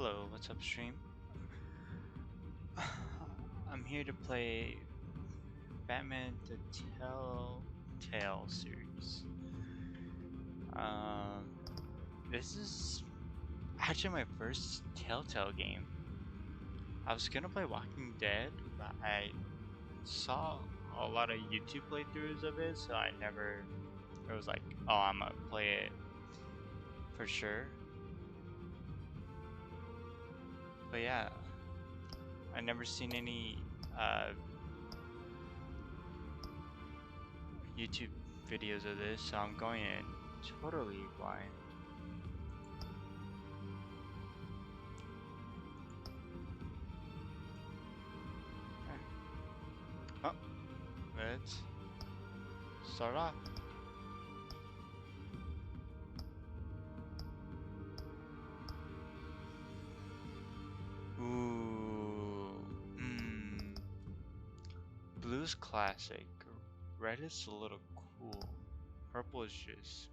Hello, what's up, stream? I'm here to play Batman the Telltale series. This is actually my first Telltale game. I was gonna play Walking Dead, but I saw a lot of YouTube playthroughs of it, so it was like, oh, I'm gonna play it for sure. But yeah, I never seen any YouTube videos of this, so I'm going in totally blind. Oh, let's start off. Ooh, blue's classic. Red is a little cool. Purple is just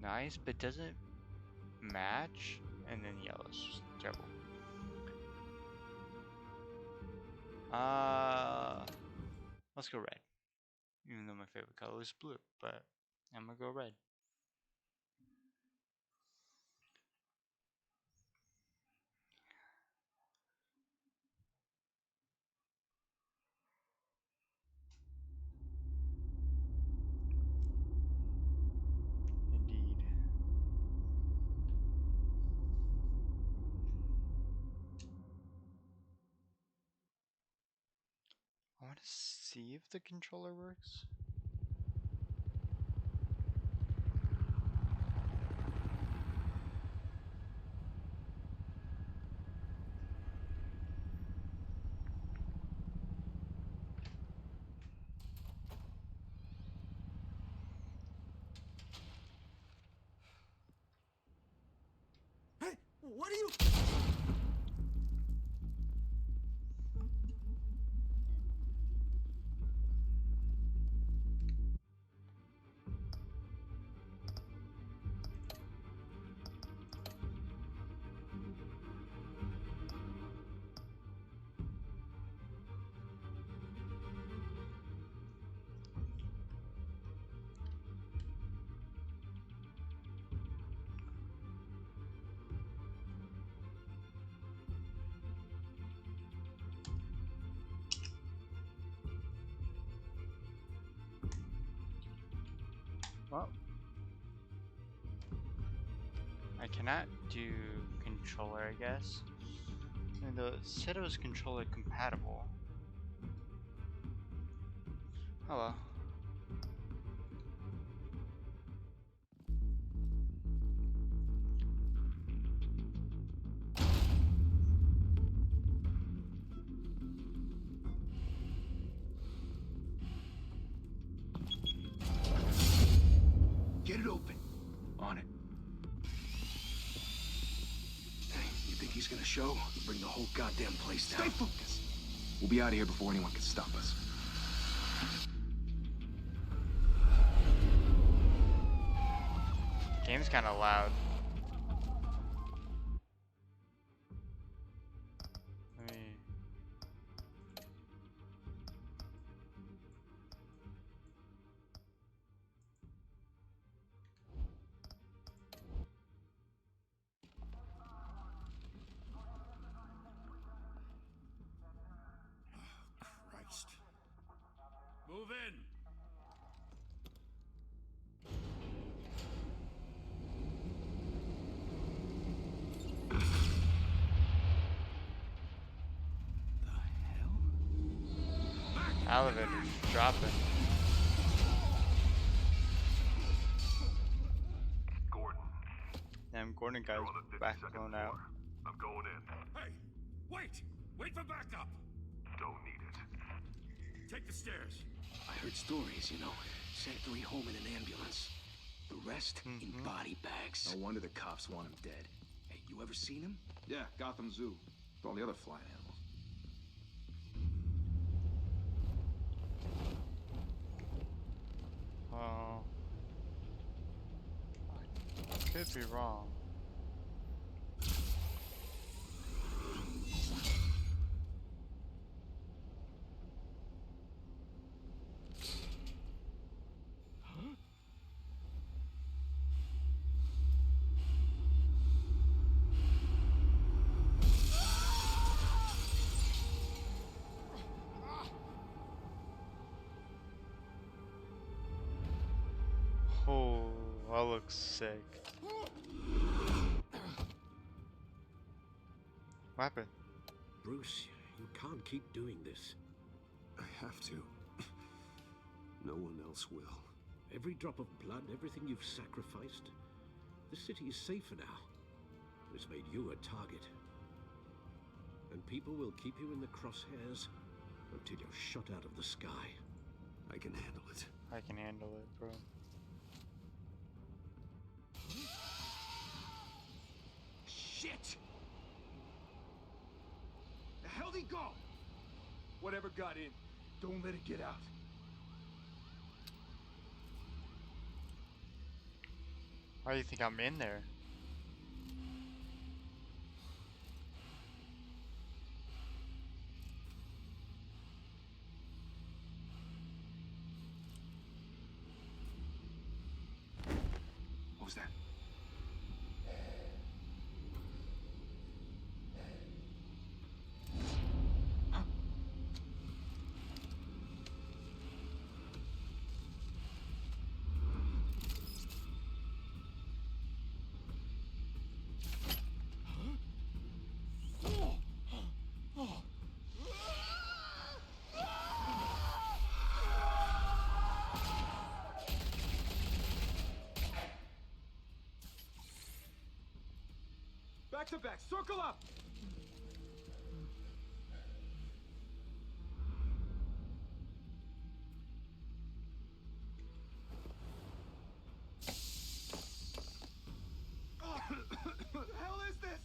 nice, but doesn't match. And then yellow's just terrible. Let's go red. Even though my favorite color is blue, but I'm gonna go red. Indeed. I want to see if the controller works. Hey, what are you? Well, I cannot do controller, I guess. And it said it was controller compatible. Oh well. Get it open. On it. Hey, you think he's gonna show? Bring the whole goddamn place down. Stay focused. We'll be out of here before anyone can stop us. Game's kind of loud. Let me... Christ. Move in. Elevator's dropping. Gordon. Damn, Gordon guy's You're on the back 52nd blown out. floor. I'm going in. Hey, wait! Wait for backup! Don't need it. Take the stairs. I heard stories, you know. Sent 3 home in an ambulance. The rest in body bags. No wonder the cops want him dead. Hey, you ever seen him? Yeah, Gotham Zoo. With all the other flying animals. Well, I could be wrong. Oh, that looks sick. What happened? Bruce, you can't keep doing this. I have to. No one else will. Every drop of blood, everything you've sacrificed. The city is safer now. It's made you a target. And people will keep you in the crosshairs until you're shot out of the sky. I can handle it. I can handle it, bro. Shit! The hell'd he go? Whatever got in, don't let it get out. Why do you think I'm in there? What was that? Huh? Back to back, circle up! What the hell is this?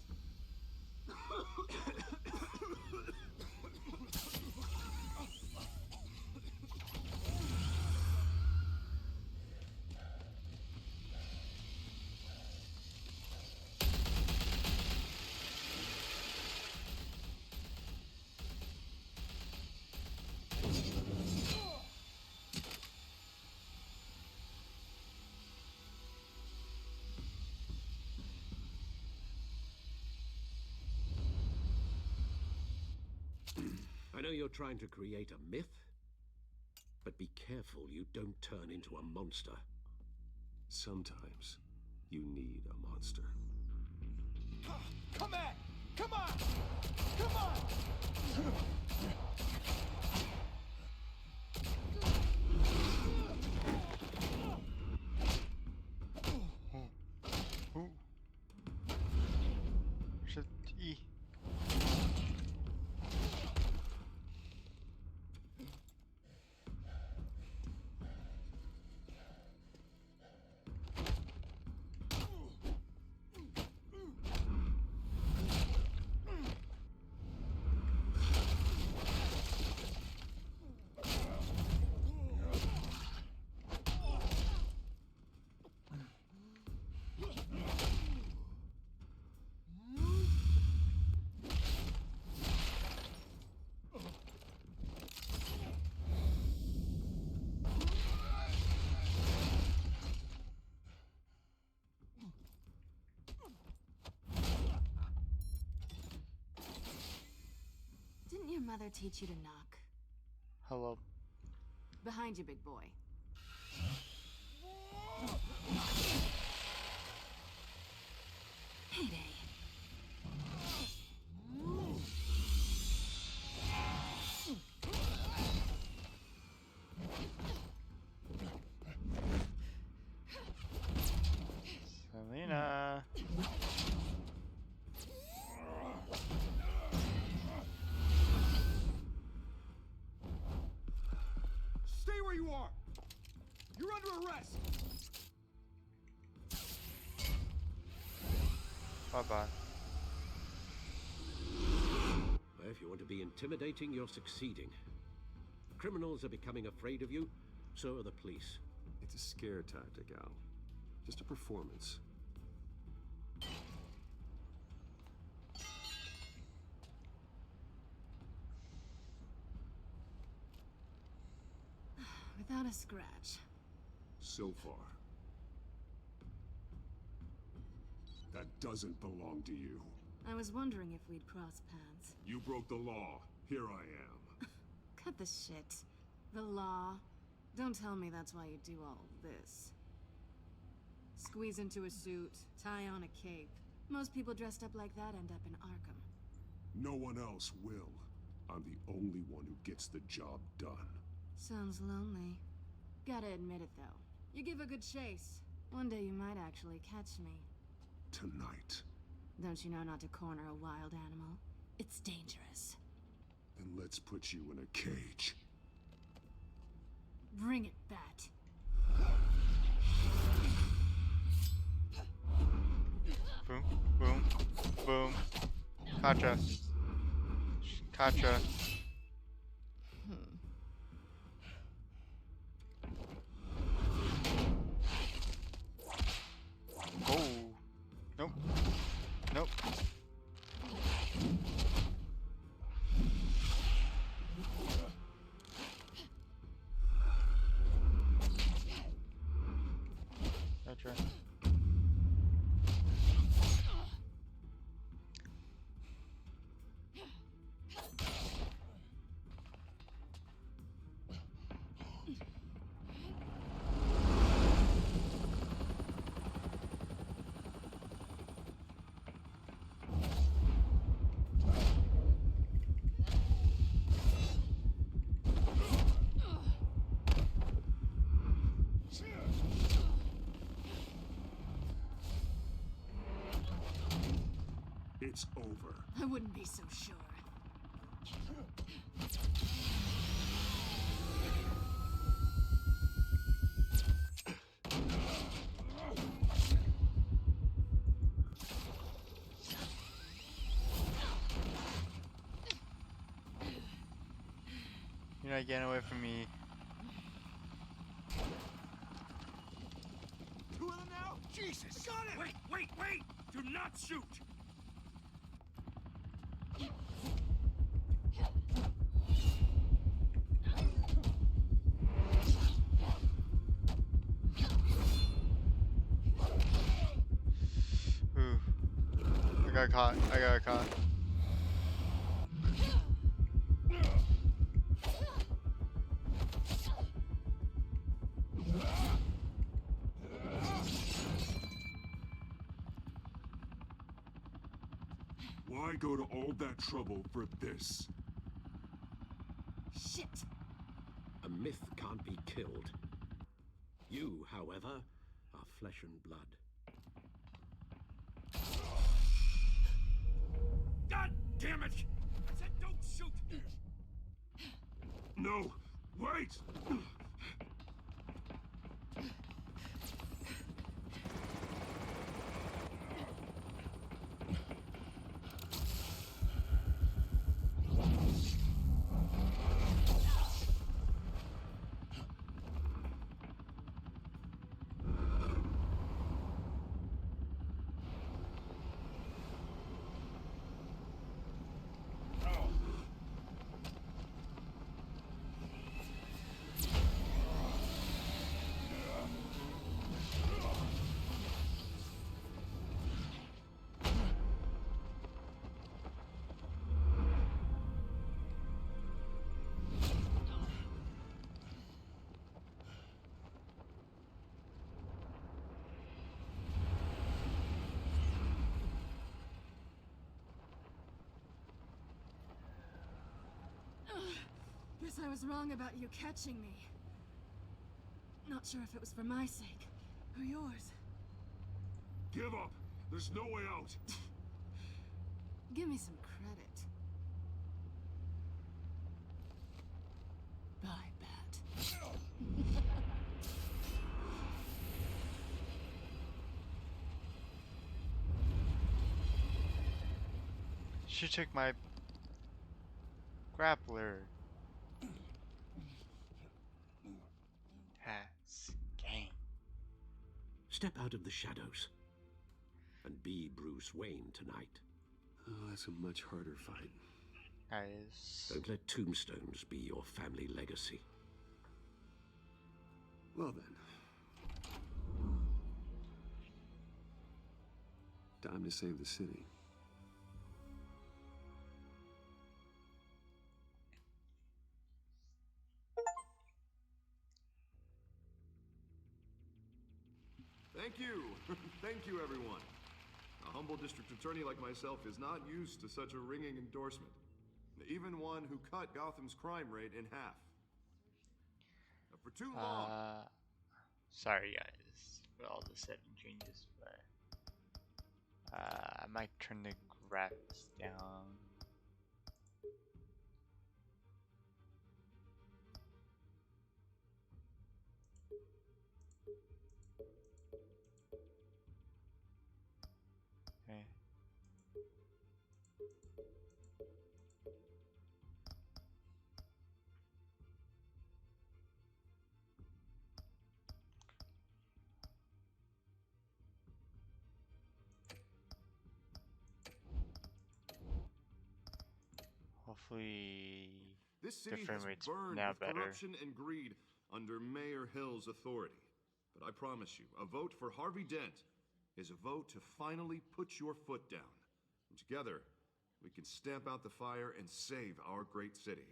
I know you're trying to create a myth, but be careful you don't turn into a monster. Sometimes you need a monster. Come at! Come on! Come on! Ooh. Should E. Didn't your mother teach you to knock? Hello. Behind you, big boy. Heyday. Selena. Stay where you are! You're under arrest! Bye-bye. Well, if you want to be intimidating, you're succeeding. Criminals are becoming afraid of you, so are the police. It's a scare tactic, Al. Just a performance. Without a scratch. So far. That doesn't belong to you. I was wondering if we'd cross paths. You broke the law. Here I am. Cut the shit. The law. Don't tell me that's why you do all this. Squeeze into a suit, tie on a cape. Most people dressed up like that end up in Arkham. No one else will. I'm the only one who gets the job done. Sounds lonely. Gotta admit it, though. You give a good chase. One day you might actually catch me. Tonight. Don't you know not to corner a wild animal? It's dangerous. Then let's put you in a cage. Bring it, Bat. Boom, boom, boom. Gotcha. Gotcha. Oh. Nope. Nope. Gotcha. It's over. I wouldn't be so sure. You're not getting away from me. Two of them now? Jesus! Got it! Wait, wait, wait! Do not shoot! Ooh. I got caught. I got caught. Why go to all that trouble for this? Shit! A myth can't be killed. You, however, are flesh and blood. God damn it! I said don't shoot! No! Wait! Guess I was wrong about you catching me. Not sure if it was for my sake or yours. Give up! There's no way out! Give me some credit. Bye, Bat. She took my grappler. Has game. Step out of the shadows and be Bruce Wayne tonight. Oh, that's a much harder fight. Guys. Don't let tombstones be your family legacy. Well then. Time to save the city. Thank you. Thank you, everyone. A humble district attorney like myself is not used to such a ringing endorsement. Even one who cut Gotham's crime rate in half. For too long. Sorry guys for all the setting changes, but I might turn the graphics down. Okay. Hopefully This the city frame has rate's burned now with better. corruption and greed under Mayor Hill's authority. But I promise you, a vote for Harvey Dent is a vote to finally put your foot down. And together, we can stamp out the fire and save our great city.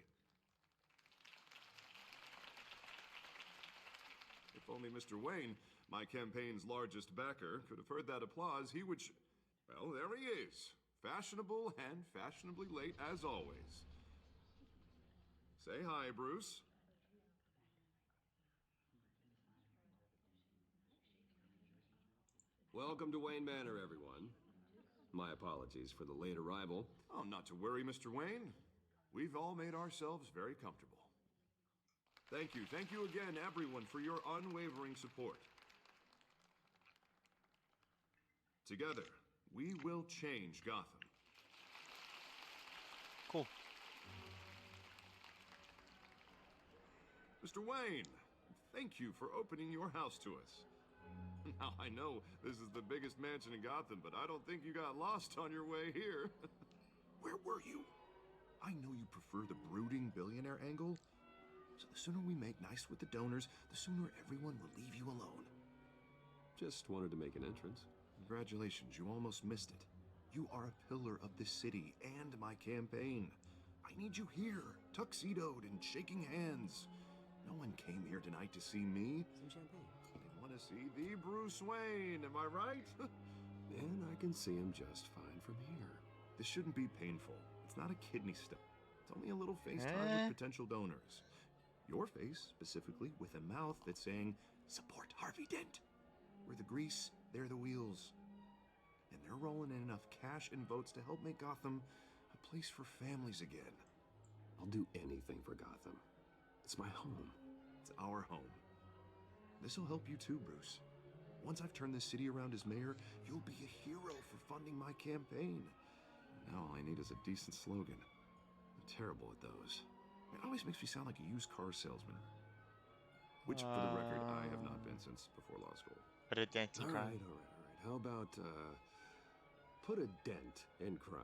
If only Mr. Wayne, my campaign's largest backer, could have heard that applause, he would well, there he is. Fashionable and fashionably late as always. Say hi, Bruce. Welcome to Wayne Manor, everyone. My apologies for the late arrival. Oh, not to worry, Mr. Wayne. We've all made ourselves very comfortable. Thank you again, everyone, for your unwavering support. Together, we will change Gotham. Cool. Mr. Wayne, thank you for opening your house to us. Now, I know this is the biggest mansion in Gotham, but I don't think you got lost on your way here. Where were you? I know you prefer the brooding billionaire angle, so the sooner we make nice with the donors, the sooner everyone will leave you alone. Just wanted to make an entrance. Congratulations, you almost missed it. You are a pillar of this city and my campaign. I need you here, tuxedoed and shaking hands. No one came here tonight to see me. Some champagne. They want to see the Bruce Wayne, am I right? And I can see him just fine from here. This shouldn't be painful. It's not a kidney stone. It's only a little FaceTime with potential donors. Your face, specifically, with a mouth that's saying, support Harvey Dent. We're the grease, they're the wheels. And they're rolling in enough cash and votes to help make Gotham a place for families again. I'll do anything for Gotham. It's my home. It's our home. This'll help you too, Bruce. Once I've turned this city around as mayor, you'll be a hero for funding my campaign. Now all I need is a decent slogan. I'm terrible at those. It always makes me sound like a used car salesman. Which, for the record, I have not been since before law school. But a dent in All crime. right. How about, put a dent in crime,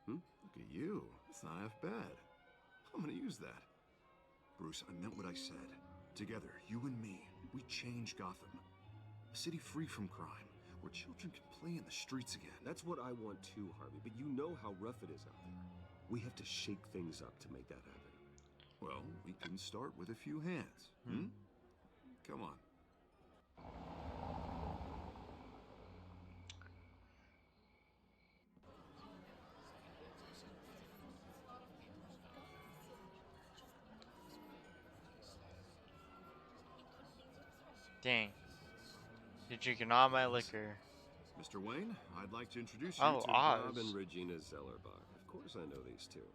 Look at you. It's not half bad. I'm gonna use that. Bruce, I meant what I said. Together, you and me, we change Gotham. A city free from crime, where children can play in the streets again. That's what I want too, Harvey, but you know how rough it is out there. We have to shake things up to make that happen. Well, we can start with a few hands. Come on. Dang. You're drinking all my liquor. Mr. Wayne, I'd like to introduce you Oh, to Oz. Bob and Regina Zellerbach. Of course I know these two.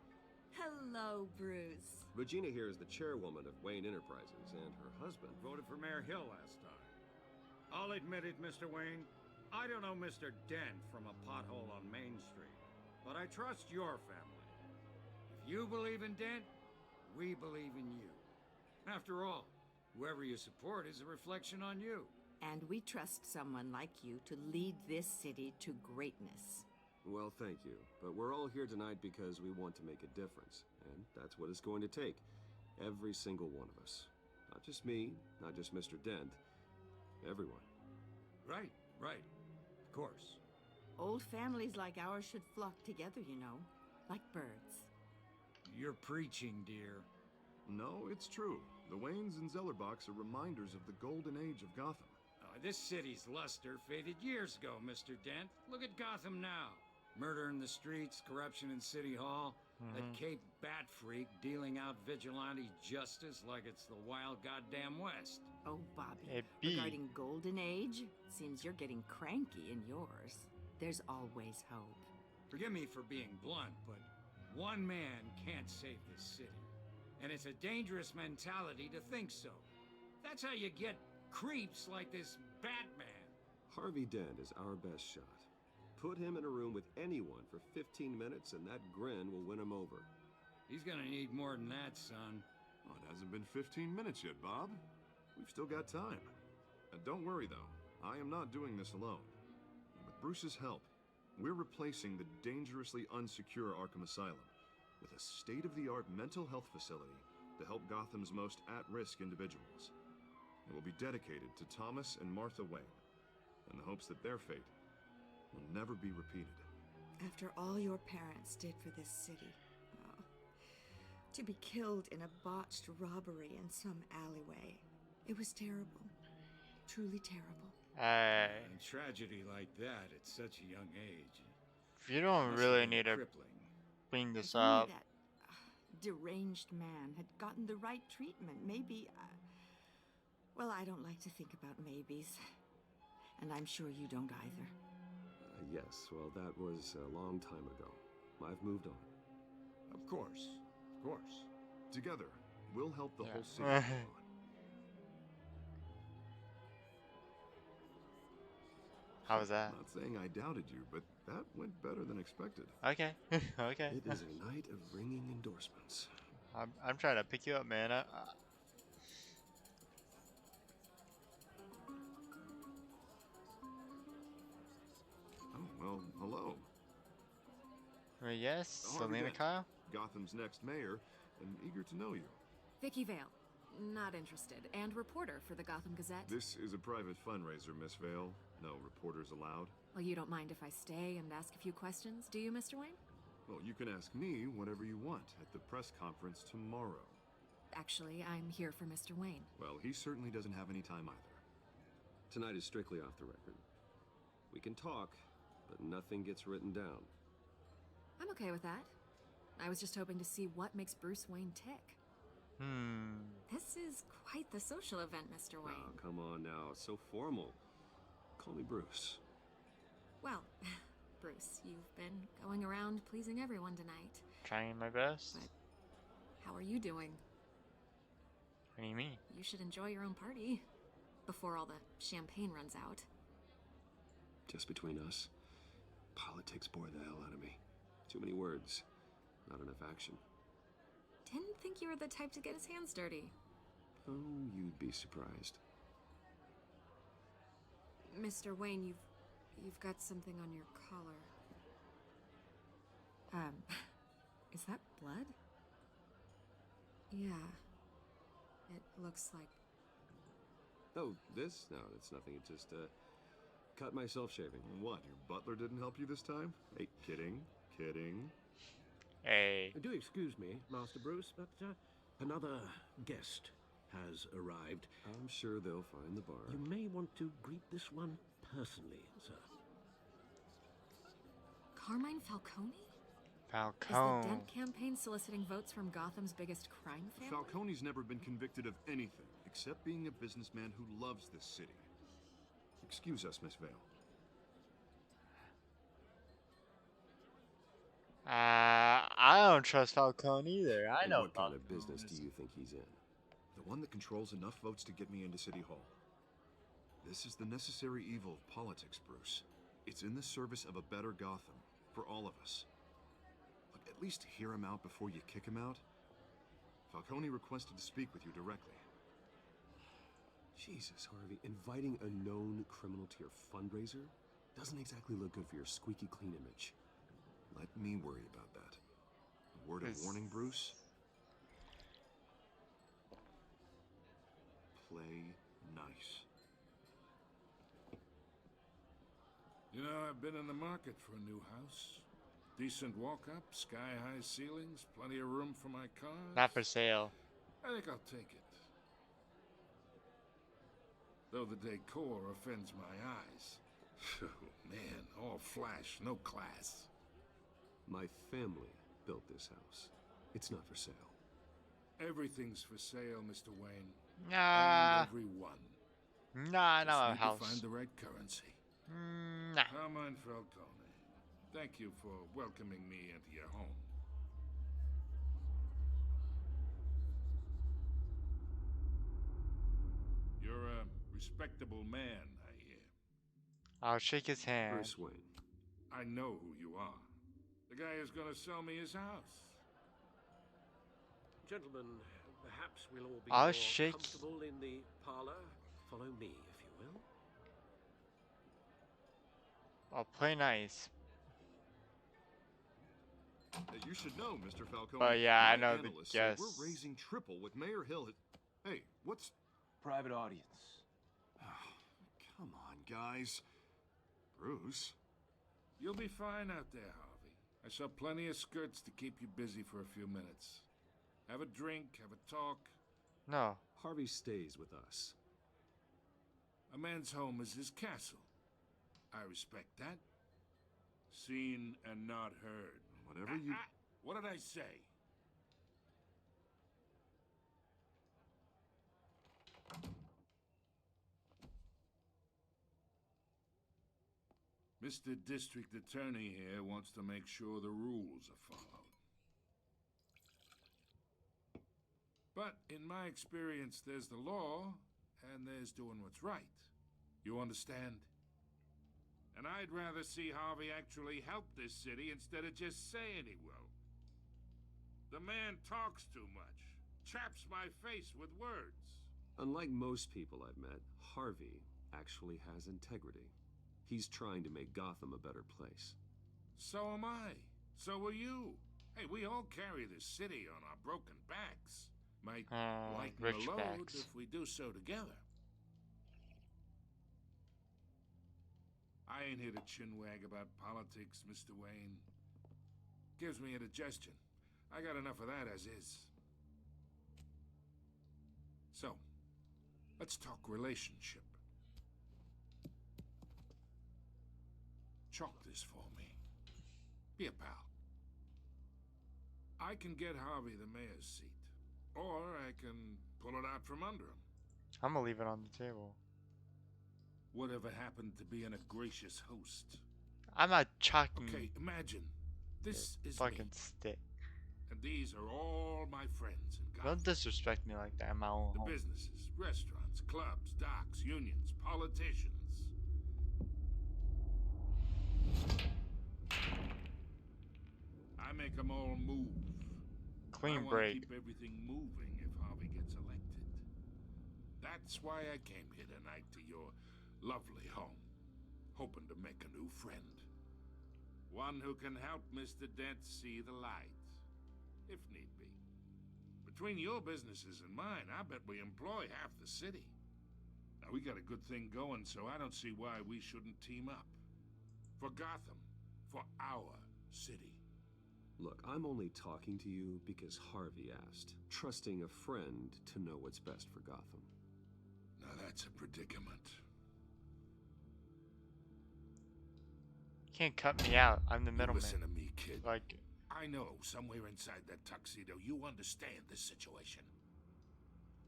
Hello, Bruce. Regina here is the chairwoman of Wayne Enterprises, and her husband Voted for Mayor Hill last time. I'll admit it, Mr. Wayne. I don't know Mr. Dent from a pothole on Main Street, but I trust your family. If you believe in Dent, we believe in you. After all, whoever you support is a reflection on you. And we trust someone like you to lead this city to greatness. Well, thank you. But we're all here tonight because we want to make a difference. And that's what it's going to take. Every single one of us. Not just me, not just Mr. Dent. Everyone. Right. Of course. Old families like ours should flock together, you know, like birds. You're preaching, dear. No, it's true. The Waynes and Zellerbachs are reminders of the golden age of Gotham. This city's luster faded years ago, Mr. Dent. Look at Gotham now. Murder in the streets, corruption in City Hall. That Cape Bat freak dealing out vigilante justice like it's the wild goddamn West. Oh, Bobby, Hey, B. regarding Golden Age, seems you're getting cranky in yours. There's always hope. Forgive me for being blunt, but one man can't save this city. And it's a dangerous mentality to think so. That's how you get creeps like this Batman. Harvey Dent is our best shot. Put him in a room with anyone for 15 minutes and that grin will win him over. He's gonna need more than that, son. Oh, it hasn't been 15 minutes yet, Bob. We've still got time. And don't worry, though. I am not doing this alone. With Bruce's help, we're replacing the dangerously unsecure Arkham Asylum with a state-of-the-art mental health facility to help Gotham's most at-risk individuals. It will be dedicated to Thomas and Martha Wayne, in the hopes that their fate will never be repeated. After all your parents did for this city, to be killed in a botched robbery in some alleyway, it was terrible. Truly terrible. And tragedy like that at such a young age. If you don't really need to clean this up. That deranged man had gotten the right treatment, maybe. Well, I don't like to think about maybes. And I'm sure you don't either. Yes, well, that was a long time ago. I've moved on. Of course. Of course. Together, we'll help the whole city move on. How was that? Not saying I doubted you, but that went better than expected. Okay. Okay. It is a night of ringing endorsements. I'm trying to pick you up, man. Oh, well, hello. Yes, Harvey Selena Dent, Kyle? Gotham's next mayor, and eager to know you. Vicky Vale. Not interested. And reporter for the Gotham Gazette. This is a private fundraiser, Miss Vale. No reporters allowed. Well, you don't mind if I stay and ask a few questions, do you, Mr. Wayne? Well, you can ask me whatever you want at the press conference tomorrow. Actually, I'm here for Mr. Wayne. Well, he certainly doesn't have any time either. Tonight is strictly off the record. We can talk, but nothing gets written down. I'm okay with that. I was just hoping to see what makes Bruce Wayne tick. This is quite the social event, Mr. Wayne. Oh, come on now. It's so formal. Call me Bruce. Well, Bruce, you've been going around pleasing everyone tonight. Trying my best. But how are you doing? What do you mean? You should enjoy your own party before all the champagne runs out. Just between us, politics bore the hell out of me. Too many words, not enough action. Didn't think you were the type to get his hands dirty. Oh, you'd be surprised. Mr. Wayne, you've got something on your collar. Is that blood? Yeah. It looks like... Oh, this? No, it's nothing. It just, cut myself shaving. What, your butler didn't help you this time? Hey, kidding. Hey. Do excuse me, Master Bruce, but another guest has arrived. I'm sure they'll find the bar. You may want to greet this one personally, sir. Carmine Falcone? Falcone. Is the Dent campaign soliciting votes from Gotham's biggest crime family? Falcone's never been convicted of anything except being a businessman who loves this city. Excuse us, Miss Vale. I don't trust Falcone either. I know. What kind of business do you think he's in? The one that controls enough votes to get me into City Hall. This is the necessary evil of politics, Bruce. It's in the service of a better Gotham, for all of us. Look, at least hear him out before you kick him out. Falcone requested to speak with you directly. Jesus, Harvey, inviting a known criminal to your fundraiser doesn't exactly look good for your squeaky clean image. Let me worry about that. A word of warning, Bruce. Play nice. You know, I've been in the market for a new house. Decent walk-up, sky-high ceilings, plenty of room for my cars. Not for sale. I think I'll take it. though the decor offends my eyes. Oh, man, all flash, no class. My family built this house. It's not for sale. Everything's for sale, Mr. Wayne. Nah. And everyone. Nah, Just not a need house. to find the right currency. Nah. Carmine Falcone, thank you for welcoming me into your home. You're a respectable man, I hear. I'll shake his hand. Bruce Wayne. I know who you are. The guy who's gonna sell me his house. Gentlemen, perhaps we'll all be I'll more shake. comfortable in the parlor. Follow me, if you will. I'll play nice. You should know, Mr. Falcone. But yeah, I my know the analysts say guess. we're raising triple with Mayor Hill. Hey, what's... Private audience. Come on, guys. Bruce? You'll be fine out there, Harvey. I saw plenty of skirts to keep you busy for a few minutes. Have a drink, have a talk. No. Harvey stays with us. A man's home is his castle. I respect that. Seen and not heard. Whatever you... What did I say? Mr. District Attorney here wants to make sure the rules are followed. But in my experience, there's the law, and there's doing what's right. You understand? And I'd rather see Harvey actually help this city instead of just saying he will. The man talks too much, chaps my face with words. Unlike most people I've met, Harvey actually has integrity. He's trying to make Gotham a better place. So am I. So are you. Hey, we all carry this city on our broken backs. Might lighten the load backs. if we do so together. I ain't here to chinwag about politics, Mr. Wayne. Gives me indigestion. I got enough of that as is. So, let's talk relationship. Chalk this for me. Be a pal. I can get Harvey the mayor's seat. Or I can pull it out from under him. I'm gonna leave it on the table. Whatever happened to being a gracious host? I'm not chalking. Okay, imagine. This is fucking me. stick. And these are all my friends in Gotham. Don't disrespect me like that in my own The home. businesses, restaurants, clubs, docks, unions, politicians. I make them all move. Clean I want break. to keep everything moving if Harvey gets elected. That's why I came here tonight to your lovely home, hoping to make a new friend. One who can help Mr. Dent see the light, if need be. Between your businesses and mine, I bet we employ half the city. Now, we got a good thing going, so I don't see why we shouldn't team up. For Gotham, for our city. Look, I'm only talking to you because Harvey asked, trusting a friend to know what's best for Gotham. Now that's a predicament. Can't cut me out. I'm the middleman. Listen to me, kid. Like, I know somewhere inside that tuxedo you understand this situation.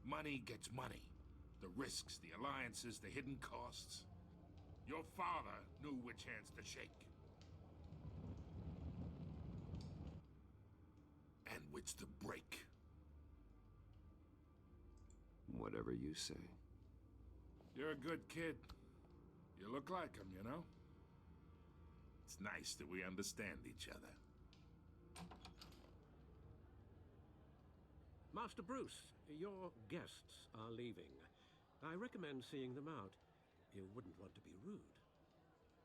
Money gets money. The risks, the alliances, the hidden costs. Your father knew which hands to shake. And which to break. Whatever you say. You're a good kid. You look like him, you know? It's nice that we understand each other. Master Bruce, your guests are leaving. I recommend seeing them out. You wouldn't want to be rude.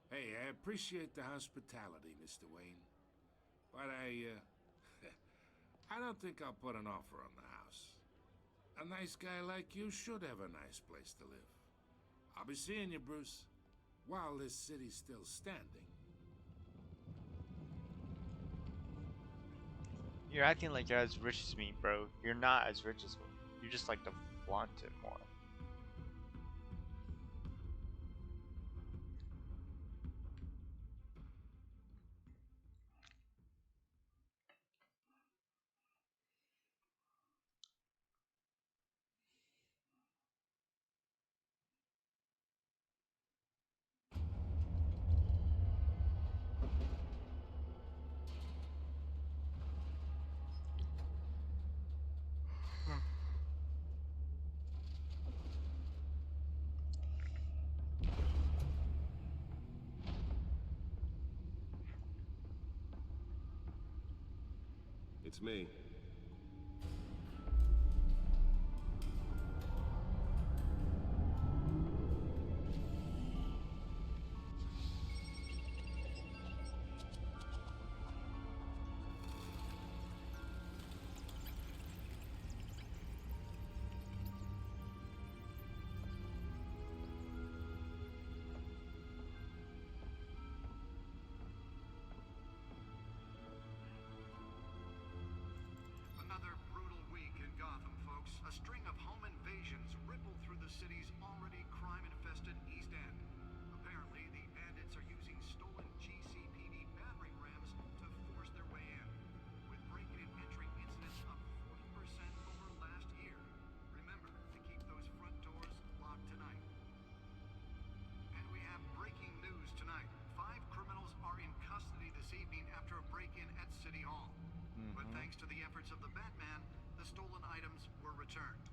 Hey, I appreciate the hospitality, Mr. Wayne. But I don't think I'll put an offer on the house. A nice guy like you should have a nice place to live. I'll be seeing you, Bruce, while this city's still standing. you're acting like you're as rich as me, bro. You're not as rich as me. You just like to flaunt it more. It's me. Another brutal week in Gotham, folks. A string of home invasions ripple through the city's already crime-infested East End. Apparently, the bandits are using stolen GCPD battering rams to force their way in, with break-in and entry incidents up 40% over last year. Remember to keep those front doors locked tonight. And we have breaking news tonight. 5 criminals are in custody this evening after a break-in at City Hall. But thanks to the efforts of the Batman, the stolen items were returned.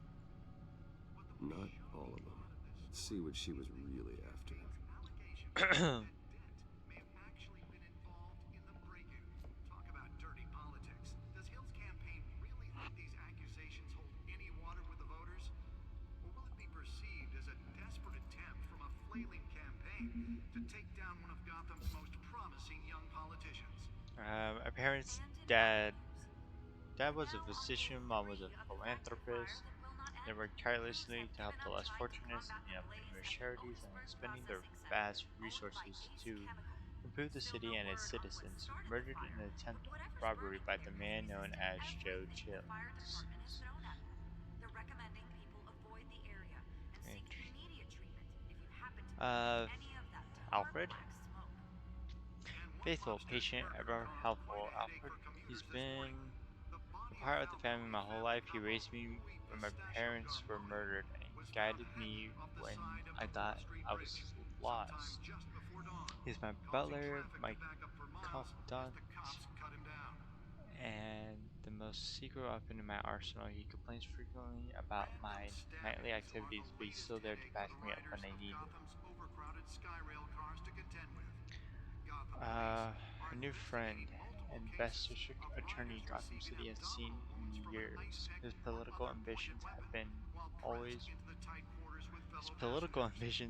Not all of them. Let's see what she was really after. May have actually been involved in the break-in. Talk about dirty politics. Does Hill's campaign really think these accusations hold any water with the voters? Or will it be perceived as a desperate attempt from a flailing campaign to take down one of Gotham's most promising young politicians? My parents' dad was a physician, mom was a philanthropist. They worked tirelessly to help the less fortunate, setting up numerous charities and expending their vast resources to improve the city and its citizens. Murdered in an attempted robbery by the man known as Joe Chill. Deceased. Alfred? Faithful, patient, ever helpful Alfred. He's been a part of the family my whole life. He raised me when my parents were murdered and guided me when I thought I was lost. He's my butler, my confidant, and the most secret weapon in my arsenal. He complains frequently about my nightly activities, but he's still there to back me up when I need it. A new friend and best district attorney Gotham City has seen in years. His political ambitions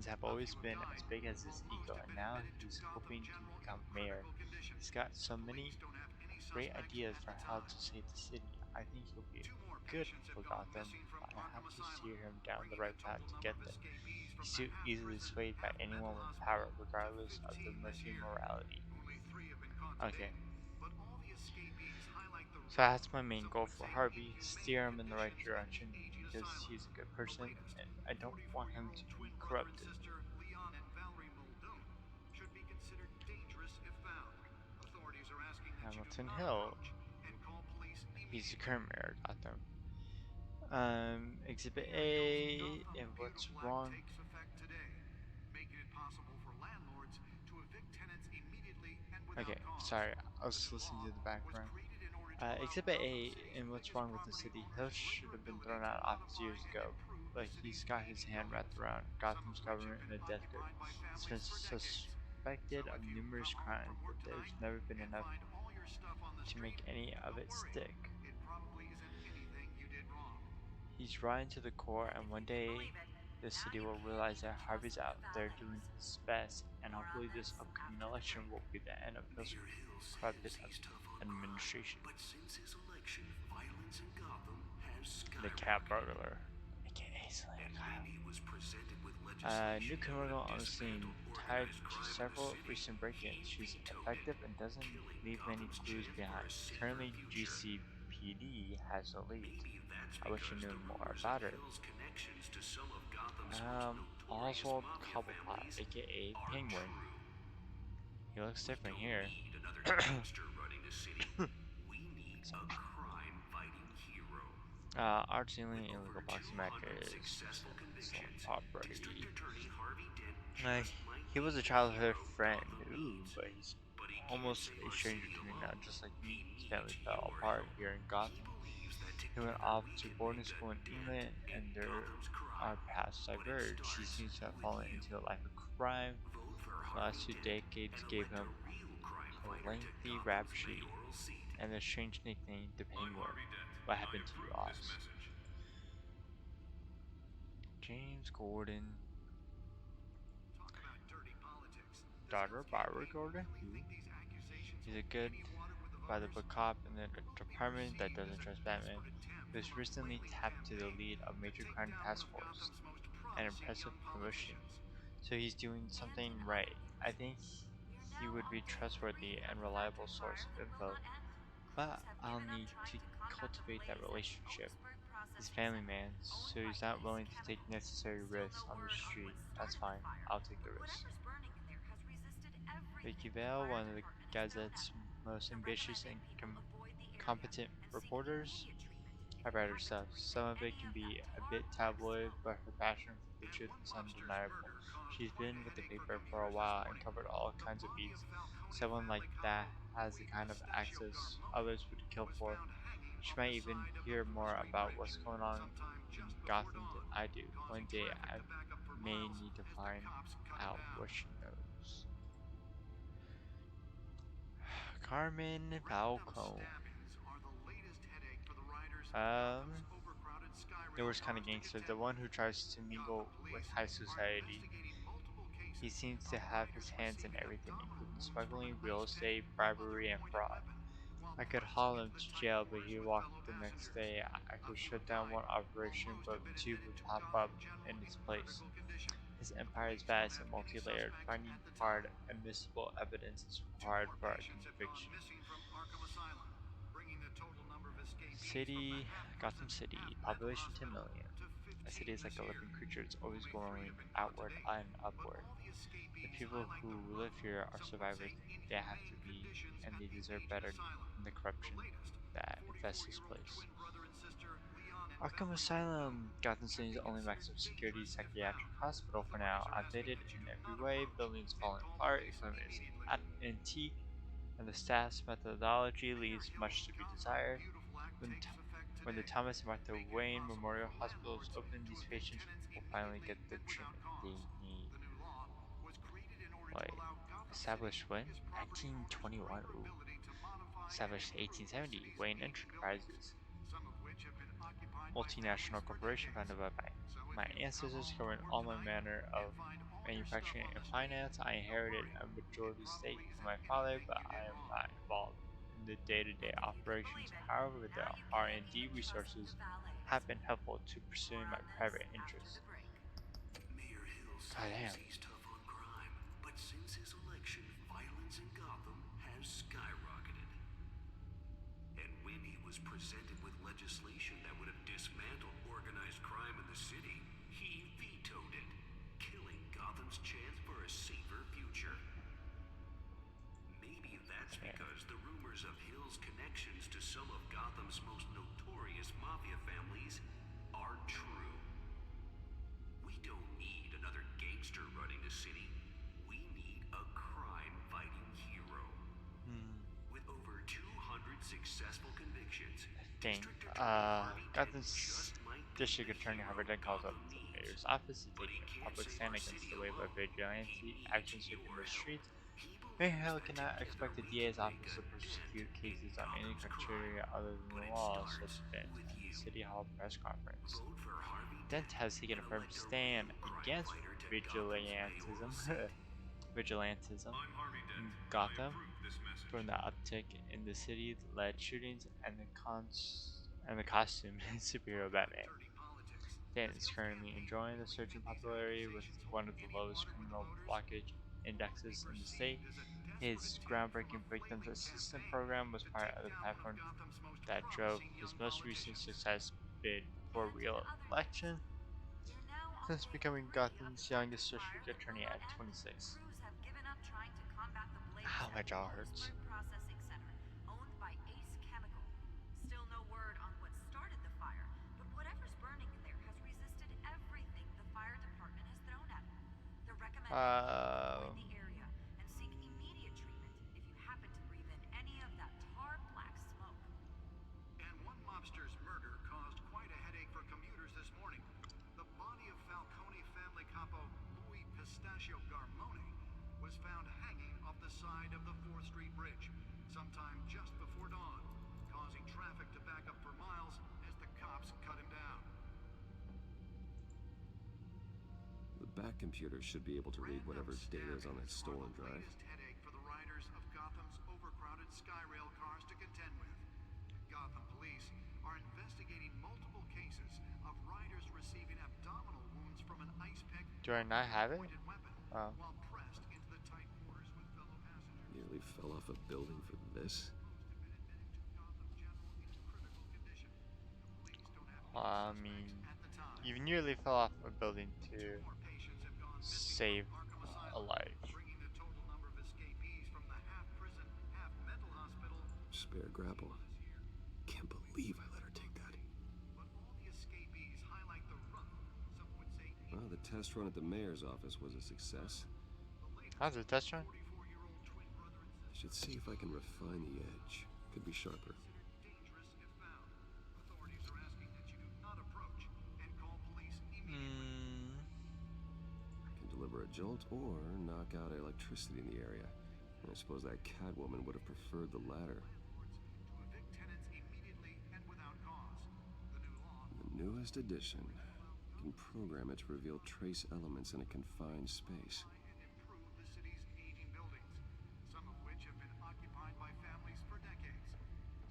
have always been as big as his ego, and now he's hoping to become mayor. He's got so many great ideas for how to save the city. I think he'll be good for Gotham, but I have to steer him down the right path to get there. He's too easily swayed by anyone with power, regardless of their murky morality. Okay. So that's my main goal for Harvey, steer him in the right direction because he's a good person and I don't want him to be corrupted. Hamilton Hill. He's the current mayor of Gotham. Exhibit A, and what's wrong? Okay, sorry, I was listening to the background. Exhibit A, and what's wrong with the city? Hill should have been thrown out of office years ago, but he's got his hand wrapped around Gotham's government in a death grip. He's been suspected of numerous crimes, but there's never been enough to make any of it stick. He's rotten to the core, and one day the city will realize that Harvey's out there doing his best, and hopefully this upcoming election will be the end of Hill's corrupted administration. But since his election, violence in Gotham has skyrocketed. The cat burglar, aka new criminal on the scene, tied to several recent break-ins. She's effective and doesn't leave many clues behind. Currently, GCPD has the lead. I wish I knew more about her. Oswald Cobblepot, aka Penguin. He looks different here. Art dealing illegal boxing matches, property. He was a childhood friend, but he's almost a stranger to me now, just like me. His family fell apart here in Gotham. He went off to boarding school in England, and our paths diverged. He seems to have fallen into a life of crime. The last 2 decades gave him a lengthy rap sheet. and the strange nickname, the Penguin. What happened to you, Oz? James Gordon. Daughter Barbara Gordon? He's a good by the book cop in the department that doesn't trust Batman, who has recently tapped to the lead of Major Crime Task Force. An impressive promotion. So he's doing something right. I think he would be trustworthy and reliable source of info, but I'll need to cultivate that relationship. He's a family man, so he's not willing to take necessary risks on the street. That's fine. I'll take the risk. Vicky Vale, one of the Gazette's most ambitious and competent reporters. I've read her stuff. Some of it can be a bit tabloid, but her passion for the truth is undeniable. She's been with the paper for a while and covered all kinds of beats. Someone like that has the kind of access others would kill for. She might even hear more about what's going on in Gotham than I do. One day I may need to find out what she knows. Carmen Falcone. The worst kind of gangster, the one who tries to mingle with high society. He seems to have his hands in everything, including smuggling, real estate, bribery, and fraud. I could haul him to jail, but he'd walk the next day. I could shut down one operation, but two would pop up in its place. His empire is vast and multi-layered. Finding hard, admissible evidence is required for a conviction. City, Gotham City, population 10 million. A city is like a living creature, it's always growing outward and upward. The people who live here are survivors, they have to be, and they deserve better than the corruption that infests this place. Arkham Asylum, Gotham City's only maximum security psychiatric hospital for now, outdated in every way, buildings falling apart, equipment is antique, and the staff's methodology leaves much to be desired. When the Thomas and Martha Wayne Memorial Hospitals open, these patients will finally get the treatment they need. Wait, established when? 1921. Ooh. Established 1870. Wayne Enterprises. Multinational corporation founded by my ancestors, covering all my manner of manufacturing and finance. I inherited a majority stake from my father, but I am not involved in the day-to-day operations. However, the R&D resources have been helpful to pursuing my private interests. Mayor Hill Goddamn. says he's tough on crime, but since his election, violence in Gotham has skyrocketed. And when he was presented with legislation that would have dismantled organized crime in the city, he vetoed it, killing Gotham's chance for a safer future. Maybe that's because the rumors of Hill's connections to some of Gotham's most notorious mafia families are true. We don't need another gangster running the city. We need a crime-fighting hero. With over 200 successful convictions, Gotham's District Attorney Harvard then calls up the mayor's office to take a public stand against the wave of vigilante action sweeping the streets. Mayor Hill cannot expect the DA's office to prosecute cases on any criteria other than the law, said Dent in the City Hall press conference. Dent has taken a firm stand against vigilantism in Gotham from the uptick in the city-led shootings and the costume superhero Batman. Dent is currently enjoying the surge in popularity with one of the lowest criminal blockage indexes in the state. His groundbreaking victims assistance program was part of the platform that drove his most recent success bid for re-election, since becoming Gotham's youngest district attorney at 26. Ow, my jaw hurts. And one mobster's murder caused quite a headache for commuters this morning. The body of Falcone family capo Louis Pistachio Garmone was found hanging off the the side of the 4th Street Bridge, sometime just before dawn, causing traffic to back up for miles as the cops cut him down. The back computer should be able to read whatever data is on that stolen drive. Headache for the riders of Gotham's overcrowded Skyrail cars to contend with. Gotham police are investigating multiple cases of riders receiving abdominal wounds from an ice pick Do I not have it? weapon Oh. while pressed into the tight quarters with fellow passengers. Nearly fell off a building for this. I mean, you nearly fell off a building to save a life. Bringing the total number of escapees from the half-prison, half-mental hospital. Spare grapple. Can't believe I let her take that. But all the escapees highlight the rough, some would say. Well, the test run at the mayor's office was a success. How's the test run? I should see if I can refine the edge. Could be sharper. Dangerous if found. Authorities are asking that you do not approach and call police immediately. Can deliver a jolt or knock out electricity in the area. I suppose that Catwoman would have preferred the latter. To evict tenants immediately and without cause. The new law. The newest edition can program it to reveal trace elements in a confined space. And improve the city's aging buildings, some of which have been occupied by families for decades.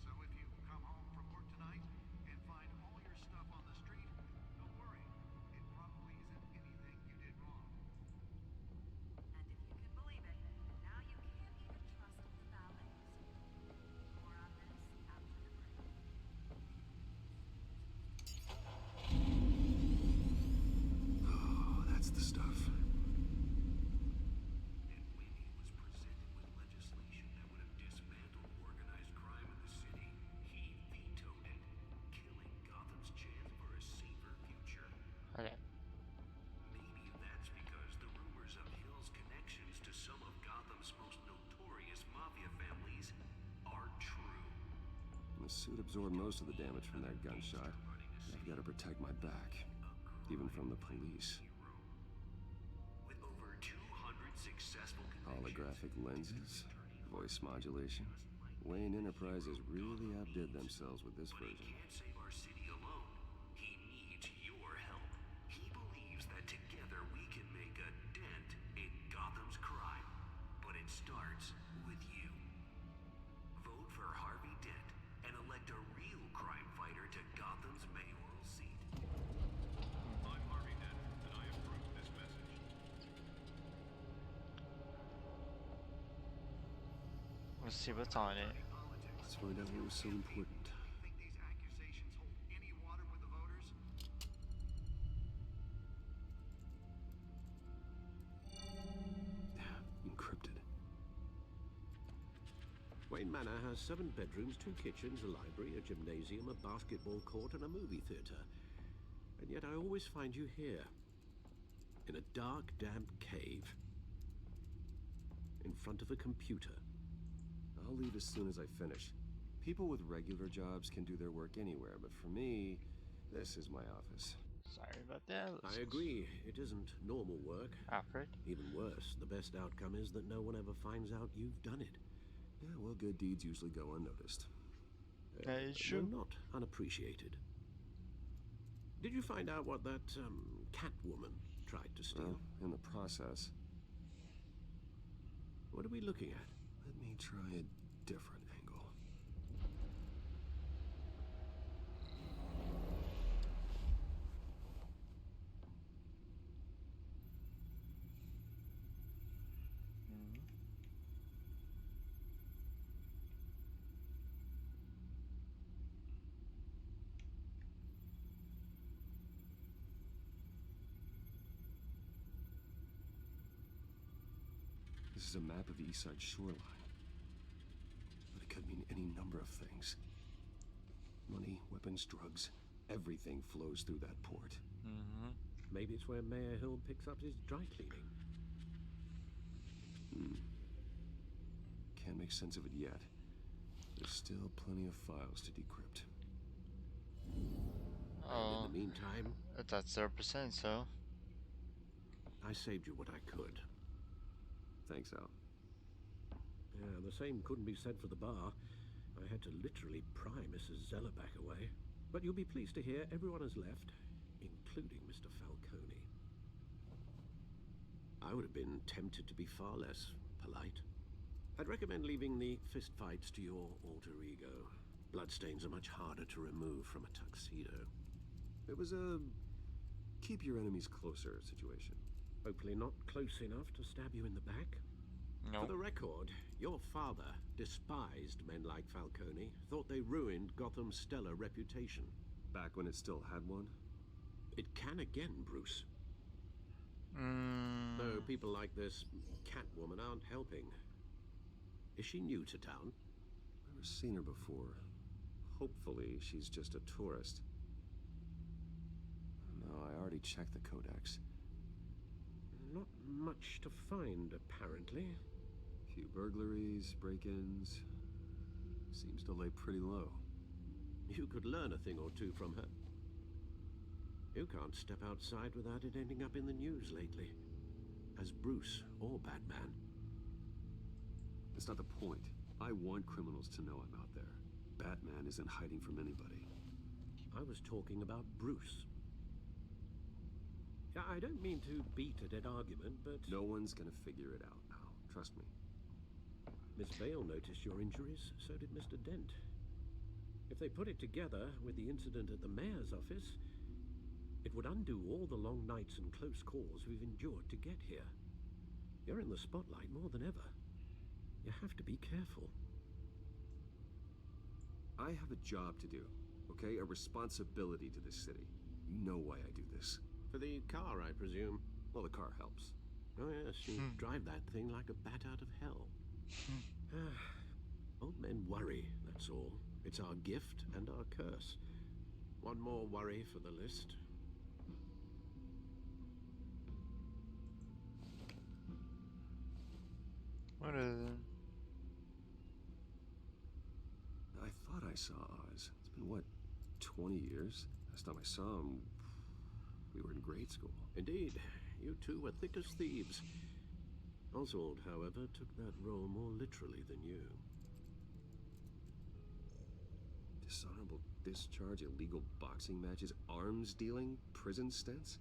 So if you come home from work tonight and find all your stuff on the street, don't worry. It probably isn't anything you did wrong. And if you can believe it, now you can't even trust the ballets. More on this after the break. Oh, that's the stuff. And when he was presented with legislation that would have dismantled organized crime in the city, he vetoed it, killing Gotham's chance for a safer future. Okay. Maybe that's because the rumors of Hill's connections to some of Gotham's most notorious mafia families are true. The suit absorbed most of the damage from that gunshot. I've got to protect my back, even from the police. With over 200 successful Holographic lenses, voice modulation. Wayne Enterprises really outdid themselves with this version. Can't save our city alone. He needs your help. He believes that together we can make a dent in Gotham's crime. But it starts with you. Vote for Harvey Dent and elect a real crime fighter to Gotham's mayoral seat. I'm Harvey Dent, and I approve this message. Let's see what's on it. Let's find out what was so important. Think these accusations hold any water with the voters? Encrypted. Wayne Manor has 7 bedrooms, 2 kitchens, a library, a gymnasium, a basketball court, and a movie theater. And yet I always find you here. In a dark, damp cave. In front of a computer. I'll leave as soon as I finish. People with regular jobs can do their work anywhere, but for me, this is my office. Sorry about that. I agree. It isn't normal work. Alfred? Even worse, the best outcome is that no one ever finds out you've done it. Yeah, well, good deeds usually go unnoticed. That is true. You're not unappreciated. Did you find out what that, Catwoman tried to steal? Well, in the process. What are we looking at? Let me try a different angle. This is a map of the East Side shoreline. But it could mean any number of things. Money, weapons, drugs, everything flows through that port. Maybe it's where Mayor Hill picks up his dry cleaning. Can't make sense of it yet. There's still plenty of files to decrypt. Oh, In the meantime, that's 0%, so. I saved you what I could. Thanks, Al. Yeah, the same couldn't be said for the bar. I had to literally pry Mrs. Zellerback away. But you'll be pleased to hear everyone has left, including Mr. Falcone. I would have been tempted to be far less polite. I'd recommend leaving the fistfights to your alter ego. Bloodstains are much harder to remove from a tuxedo. It was a keep your enemies closer situation. Hopefully not close enough to stab you in the back. No. For the record, your father despised men like Falcone, thought they ruined Gotham's stellar reputation. Back when it still had one? It can again, Bruce. Though people like this Catwoman aren't helping. Is she new to town? Never seen her before. Hopefully, she's just a tourist. No, I already checked the codex. Not much to find, apparently. Few burglaries, break-ins. Seems to lay pretty low. You could learn a thing or two from her. You can't step outside without it ending up in the news lately. As Bruce or Batman. That's not the point. I want criminals to know I'm out there. Batman isn't hiding from anybody. I was talking about Bruce. I don't mean to beat a dead argument, but... No one's gonna figure it out now. Trust me. Miss Vale noticed your injuries, so did Mr. Dent. If they put it together with the incident at the mayor's office, it would undo all the long nights and close calls we've endured to get here. You're in the spotlight more than ever. You have to be careful. I have a job to do, okay? A responsibility to this city. You know why I do this. For the car, I presume. Well, the car helps. Oh yes, you drive that thing like a bat out of hell. Old men worry, that's all. It's our gift and our curse. One more worry for the list. What is it? I thought I saw Oz. It's been, what, 20 years? Last time I saw him, we were in grade school. Indeed. You two were thick as thieves. Oswald, however, took that role more literally than you. Dishonorable discharge, illegal boxing matches, arms dealing, prison stints?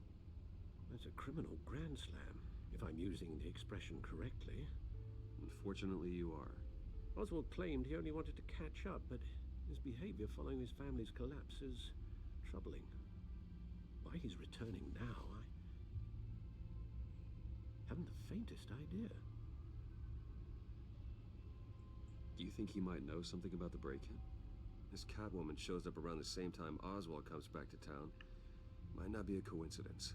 That's a criminal grand slam, if I'm using the expression correctly. Unfortunately, you are. Oswald claimed he only wanted to catch up, but his behavior following his family's collapse is troubling. Why he's returning now, I haven't the faintest idea. Do you think he might know something about the break-in? This Catwoman shows up around the same time Oswald comes back to town. Might not be a coincidence.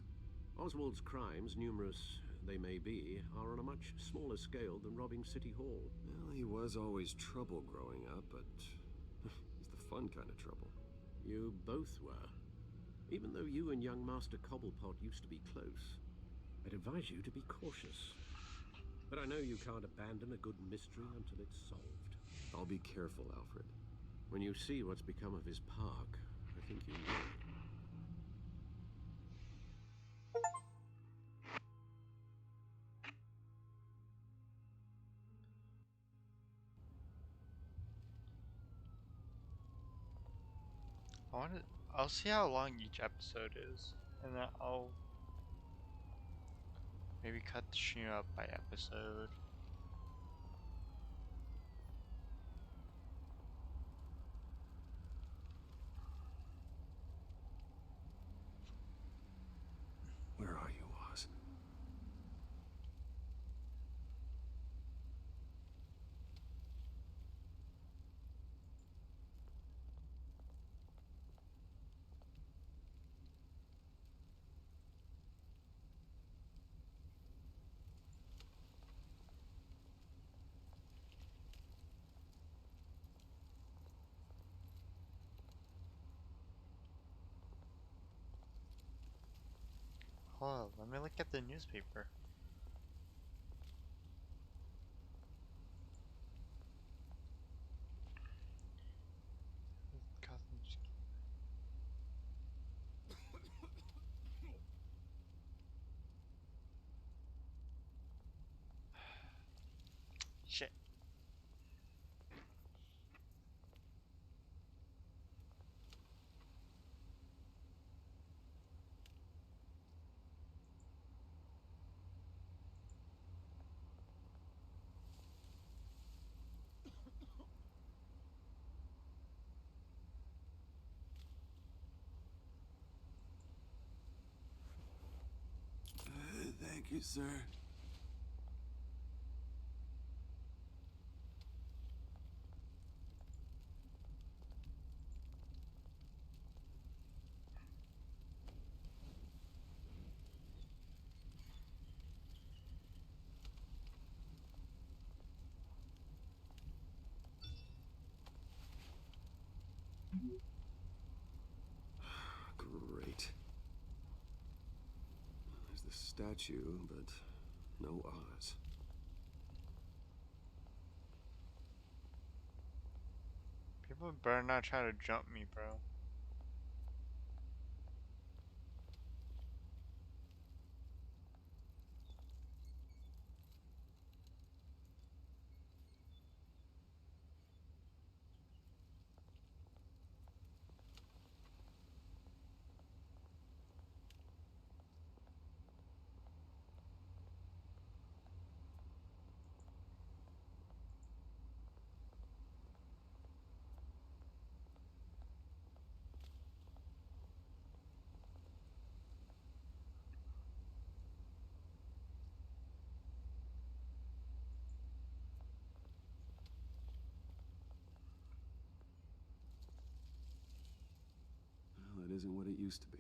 Oswald's crimes, numerous they may be, are on a much smaller scale than robbing City Hall. Well, he was always trouble growing up, but he's the fun kind of trouble. You both were. Even though you and young Master Cobblepot used to be close, I'd advise you to be cautious. But I know you can't abandon a good mystery until it's solved. I'll be careful, Alfred. When you see what's become of his park, I think you will. I'll see how long each episode is, and then I'll maybe cut the stream up by episode. Where are you, Oz? Hold on, let me look at the newspaper. Shit. it, sir. Great. There's the statue, but no Oz. People better not try to jump me, bro. Well, it isn't what it used to be.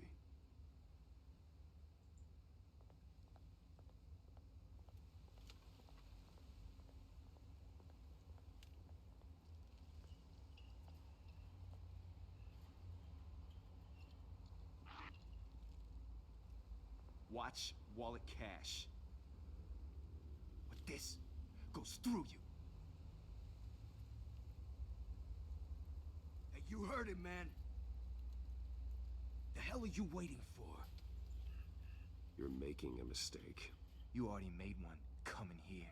Watch wallet cash. But this goes through you. Hey, you heard it, man. The hell are you waiting for? You're making a mistake. You already made one coming here.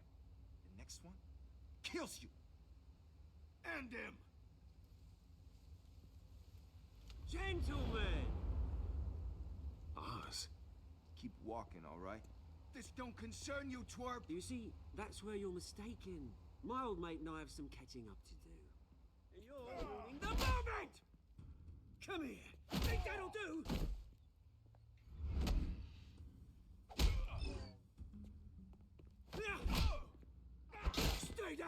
The next one kills you. And him. Gentlemen! Oz. Keep walking, all right? This don't concern you, twerp. You see, that's where you're mistaken. My old mate and I have some catching up to do. And you're ruining the moment! Come here. Think that'll do? Stay down!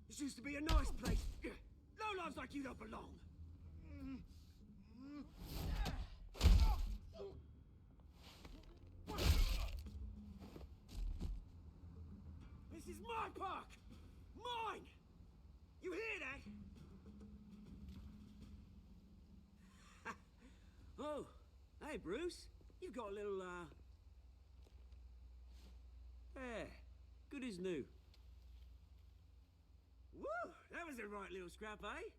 This used to be a nice place. Lowlifes like you don't belong. This is my park! Mine! You hear that? Oh, hey Bruce. You've got a little, hair. Good as new. Woo! That was a right little scrap, eh?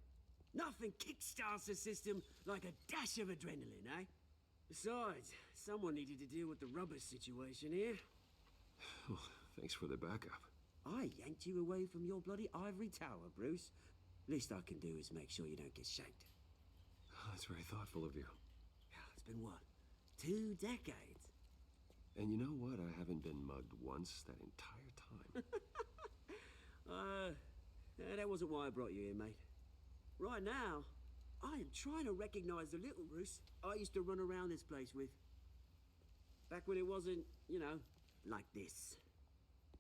Nothing kickstarts the system like a dash of adrenaline, eh? Besides, someone needed to deal with the rubber situation here. Well, thanks for the backup. I yanked you away from your bloody ivory tower, Bruce. Least I can do is make sure you don't get shanked. Oh, that's very thoughtful of you. It's been what? 2 decades? And you know what? I haven't been mugged once that entire time. That wasn't why I brought you here, mate. Right now, I am trying to recognize the little Bruce I used to run around this place with. Back when it wasn't, you know, like this.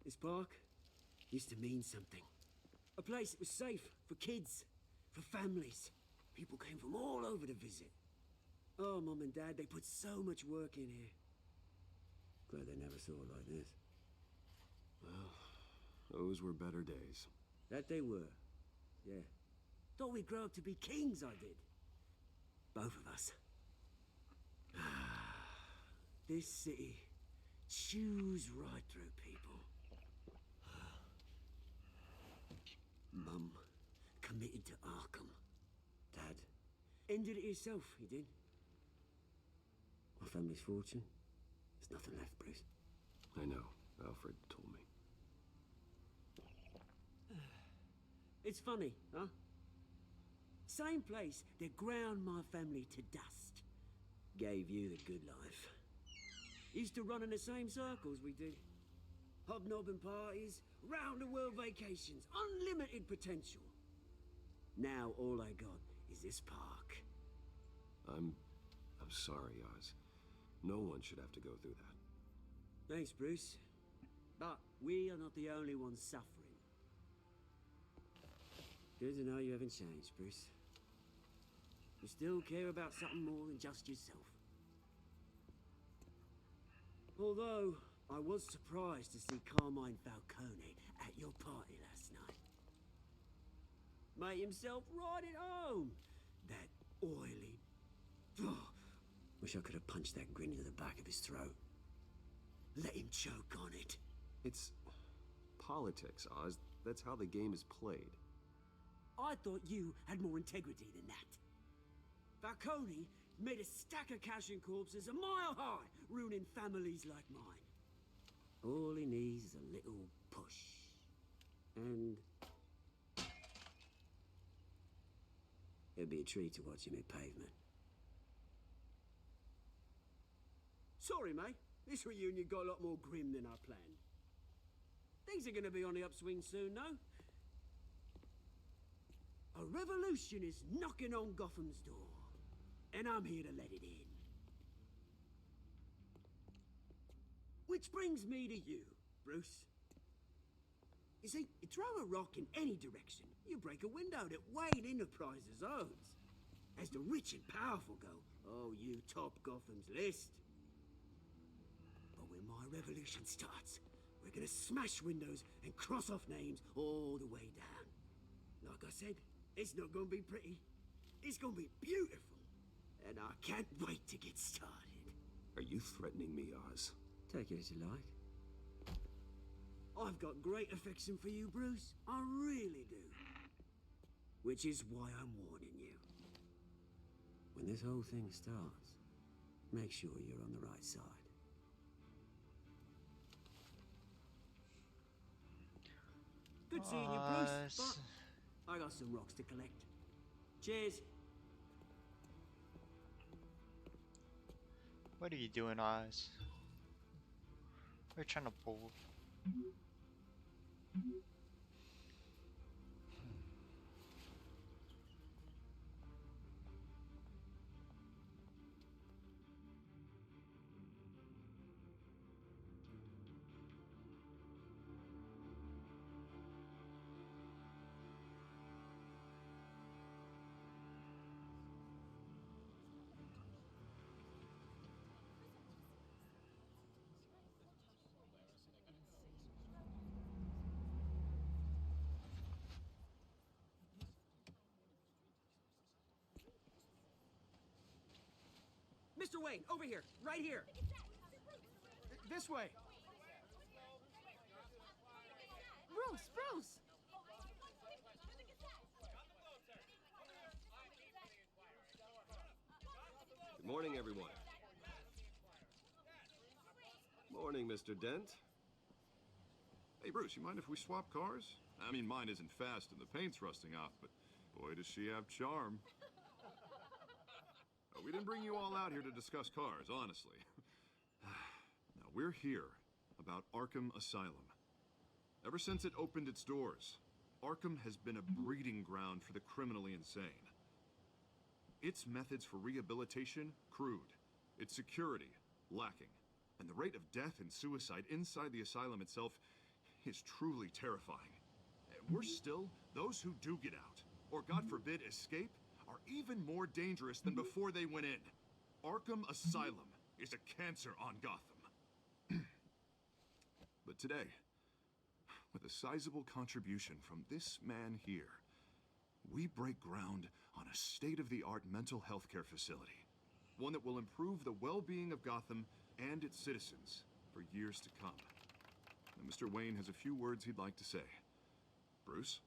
This park used to mean something. A place that was safe for kids, for families. People came from all over to visit. Oh, Mum and Dad, they put so much work in here. Glad they never saw it like this. Well, those were better days. That they were. Yeah. Thought we'd grow up to be kings, I did. Both of us. This city chews right through people. Mum committed to Arkham. Dad ended it himself, he did. My family's fortune, there's nothing left, Bruce. I know. Alfred told me. It's funny, huh? Same place that ground my family to dust. Gave you the good life. Used to run in the same circles we did. Hobnobbing parties, round-the-world vacations, unlimited potential. Now all I got is this park. I'm sorry, Oz. No one should have to go through that. Thanks, Bruce. But we are not the only ones suffering. Good to know you haven't changed, Bruce. You still care about something more than just yourself. Although, I was surprised to see Carmine Falcone at your party last night. Made himself right at home. That oily... Oh, wish I could have punched that grin into the back of his throat. Let him choke on it. It's politics, Oz. That's how the game is played. I thought you had more integrity than that. Falcone made a stack of cash and corpses a mile high, ruining families like mine. All he needs is a little push. And... it'd be a treat to watch him hit pavement. Sorry, mate. This reunion got a lot more grim than I planned. Things are gonna be on the upswing soon, no? A revolution is knocking on Gotham's door, and I'm here to let it in. Which brings me to you, Bruce. You see, you throw a rock in any direction, you break a window that Wayne Enterprises owns. As the rich and powerful go, oh, you top Gotham's list. But when my revolution starts, we're gonna smash windows and cross off names all the way down. Like I said, it's not gonna be pretty. It's gonna be beautiful. And I can't wait to get started. Are you threatening me, Oz? Take it as you like. I've got great affection for you, Bruce. I really do. Which is why I'm warning you. When this whole thing starts, make sure you're on the right side. Good seeing you, Bruce, but I got some rocks to collect. Cheers. What are you doing, Oz? We're trying to pull. Mr. Wayne, over here, right here. This way. Bruce! Good morning, everyone. Morning, Mr. Dent. Hey, Bruce, you mind if we swap cars? I mean, mine isn't fast and the paint's rusting off, but boy, does she have charm. We didn't bring you all out here to discuss cars, honestly. Now, we're here about Arkham Asylum. Ever since it opened its doors, Arkham has been a breeding ground for the criminally insane. Its methods for rehabilitation, crude. Its security, lacking. And the rate of death and suicide inside the asylum itself is truly terrifying. And worse still, those who do get out, or God forbid, escape, are even more dangerous than before they went in. Arkham Asylum is a cancer on Gotham. But today, with a sizable contribution from this man here, we break ground on a state-of-the-art mental health care facility. One that will improve the well-being of Gotham and its citizens for years to come. Now, Mr. Wayne has a few words he'd like to say. Bruce?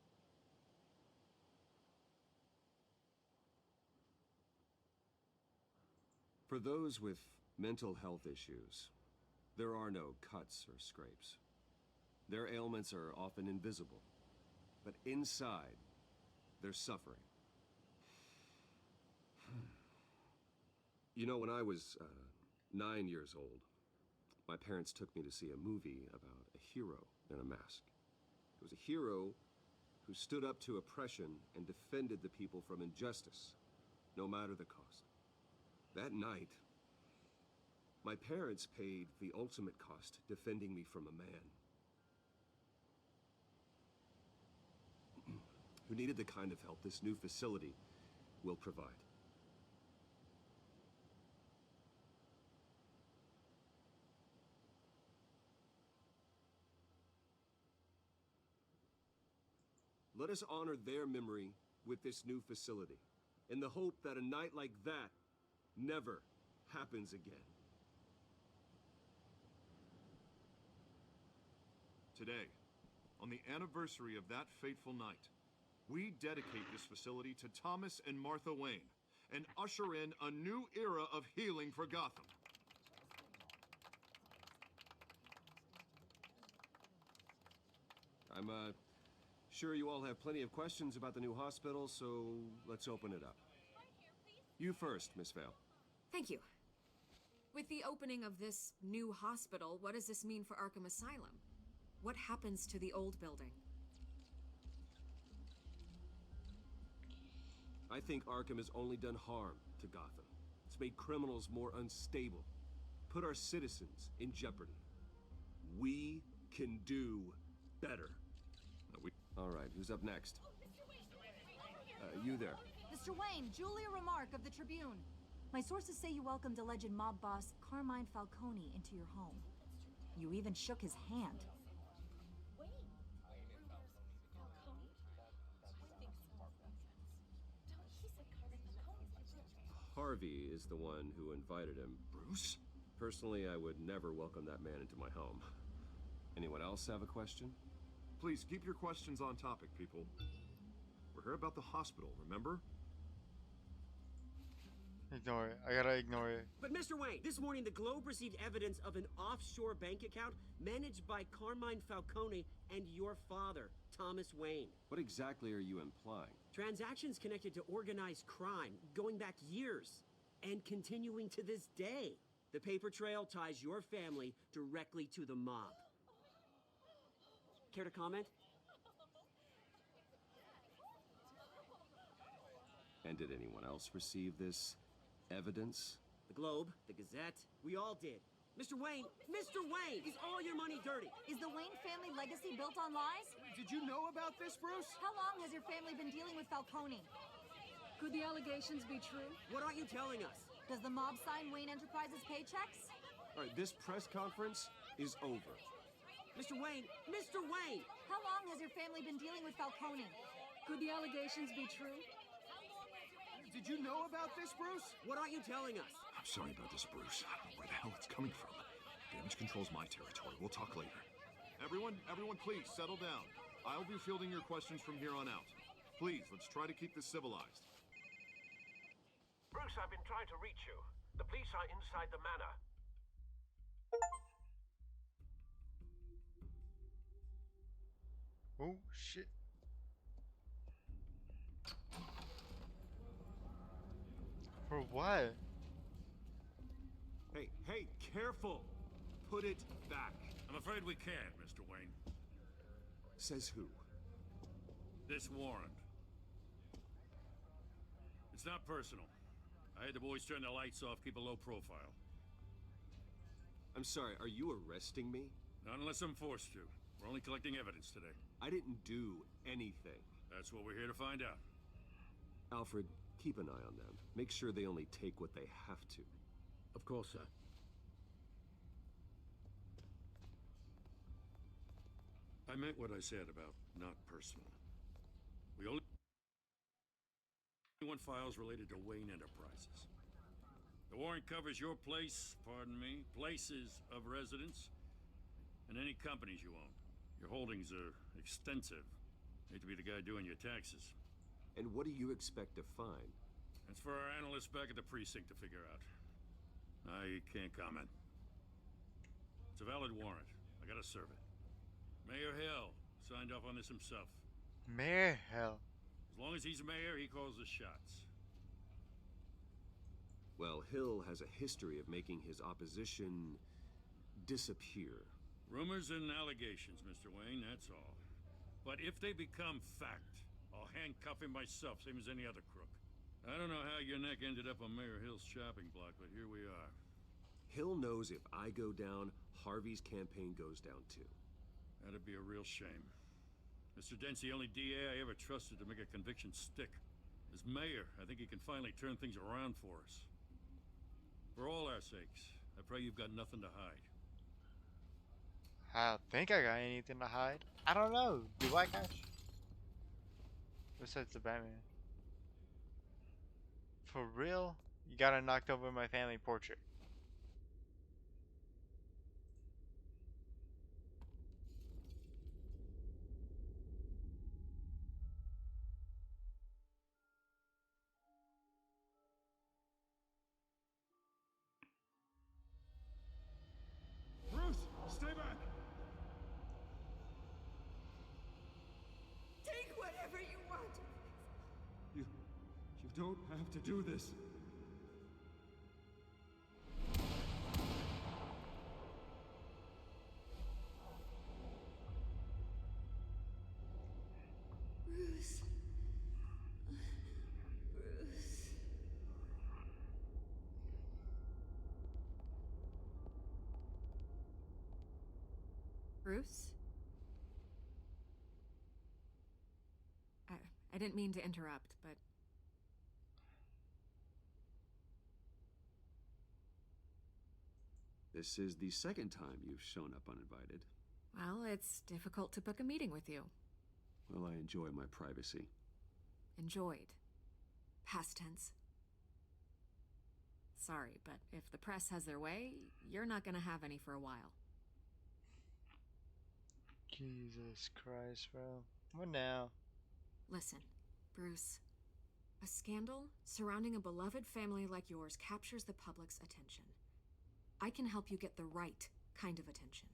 For those with mental health issues, there are no cuts or scrapes. Their ailments are often invisible, but inside, they're suffering. You know, when I was 9 years old, my parents took me to see a movie about a hero in a mask. It was a hero who stood up to oppression and defended the people from injustice, no matter the cost. That night, my parents paid the ultimate cost defending me from a man who needed the kind of help this new facility will provide. Let us honor their memory with this new facility, in the hope that a night like that never happens again. Today, on the anniversary of that fateful night, we dedicate this facility to Thomas and Martha Wayne and usher in a new era of healing for Gotham. I'm sure you all have plenty of questions about the new hospital, so let's open it up. You first, Miss Vale. Thank you. With the opening of this new hospital, what does this mean for Arkham Asylum? What happens to the old building? I think Arkham has only done harm to Gotham. It's made criminals more unstable, put our citizens in jeopardy. We can do better. All right, who's up next? You there. Mr. Wayne, Julia Remark of the Tribune. My sources say you welcomed alleged mob boss Carmine Falcone into your home. You even shook his hand. Harvey is the one who invited him. Bruce? Personally, I would never welcome that man into my home. Anyone else have a question? Please keep your questions on topic, people. We're here about the hospital, remember? Ignore it. I gotta ignore it. But Mr. Wayne, this morning the Globe received evidence of an offshore bank account managed by Carmine Falcone and your father, Thomas Wayne. What exactly are you implying? Transactions connected to organized crime, going back years, and continuing to this day. The paper trail ties your family directly to the mob. Care to comment? And did anyone else receive this evidence? The Globe, the Gazette, we all did. Mr. Wayne, is all your money dirty? Is the Wayne family legacy built on lies? Did you know about this, Bruce? How long has your family been dealing with Falcone? Could the allegations be true? What aren't you telling us? Does the mob sign Wayne Enterprises paychecks? All right, this press conference is over. Mr. Wayne! How long has your family been dealing with Falcone? Could the allegations be true? Did you know about this, Bruce? What aren't you telling us? I'm sorry about this, Bruce. I don't know where the hell it's coming from. Damage control's my territory. We'll talk later. Everyone, please settle down. I'll be fielding your questions from here on out. Please, let's try to keep this civilized. Bruce, I've been trying to reach you. The police are inside the manor. Oh, shit. For what? Hey, careful! Put it back. I'm afraid we can't, Mr. Wayne. Says who? This warrant. It's not personal. I had the boys turn the lights off, keep a low profile. I'm sorry, are you arresting me? Not unless I'm forced to. We're only collecting evidence today. I didn't do anything. That's what we're here to find out. Alfred, keep an eye on them. Make sure they only take what they have to. Of course, sir. I meant what I said about not personal. We only want files related to Wayne Enterprises. The warrant covers your places of residence, and any companies you own. Your holdings are extensive. Hate to be the guy doing your taxes. And what do you expect to find? That's for our analysts back at the precinct to figure out. I can't comment. It's a valid warrant. I gotta serve it. Mayor Hill signed off on this himself. Mayor Hill? As long as he's mayor, he calls the shots. Well, Hill has a history of making his opposition disappear. Rumors and allegations, Mr. Wayne, that's all. But if they become fact, I'll handcuff him myself, same as any other crook. I don't know how your neck ended up on Mayor Hill's shopping block, but here we are. Hill knows if I go down, Harvey's campaign goes down too. That'd be a real shame. Mr. Dent's the only DA I ever trusted to make a conviction stick. As mayor, I think he can finally turn things around for us. For all our sakes, I pray you've got nothing to hide. I don't think I got anything to hide. I don't know. Do I, Cash? Besides the Batman. For real? You gotta knock over my family portrait. Bruce, stay back! Take whatever you want. You don't have to do this. Bruce. Bruce. Bruce? I didn't mean to interrupt, but... This is the second time you've shown up uninvited. Well, it's difficult to book a meeting with you. Well, I enjoy my privacy. Enjoyed. Past tense. Sorry, but if the press has their way, you're not gonna have any for a while. Jesus Christ, bro. What now? Listen, Bruce. A scandal surrounding a beloved family like yours captures the public's attention. I can help you get the right kind of attention.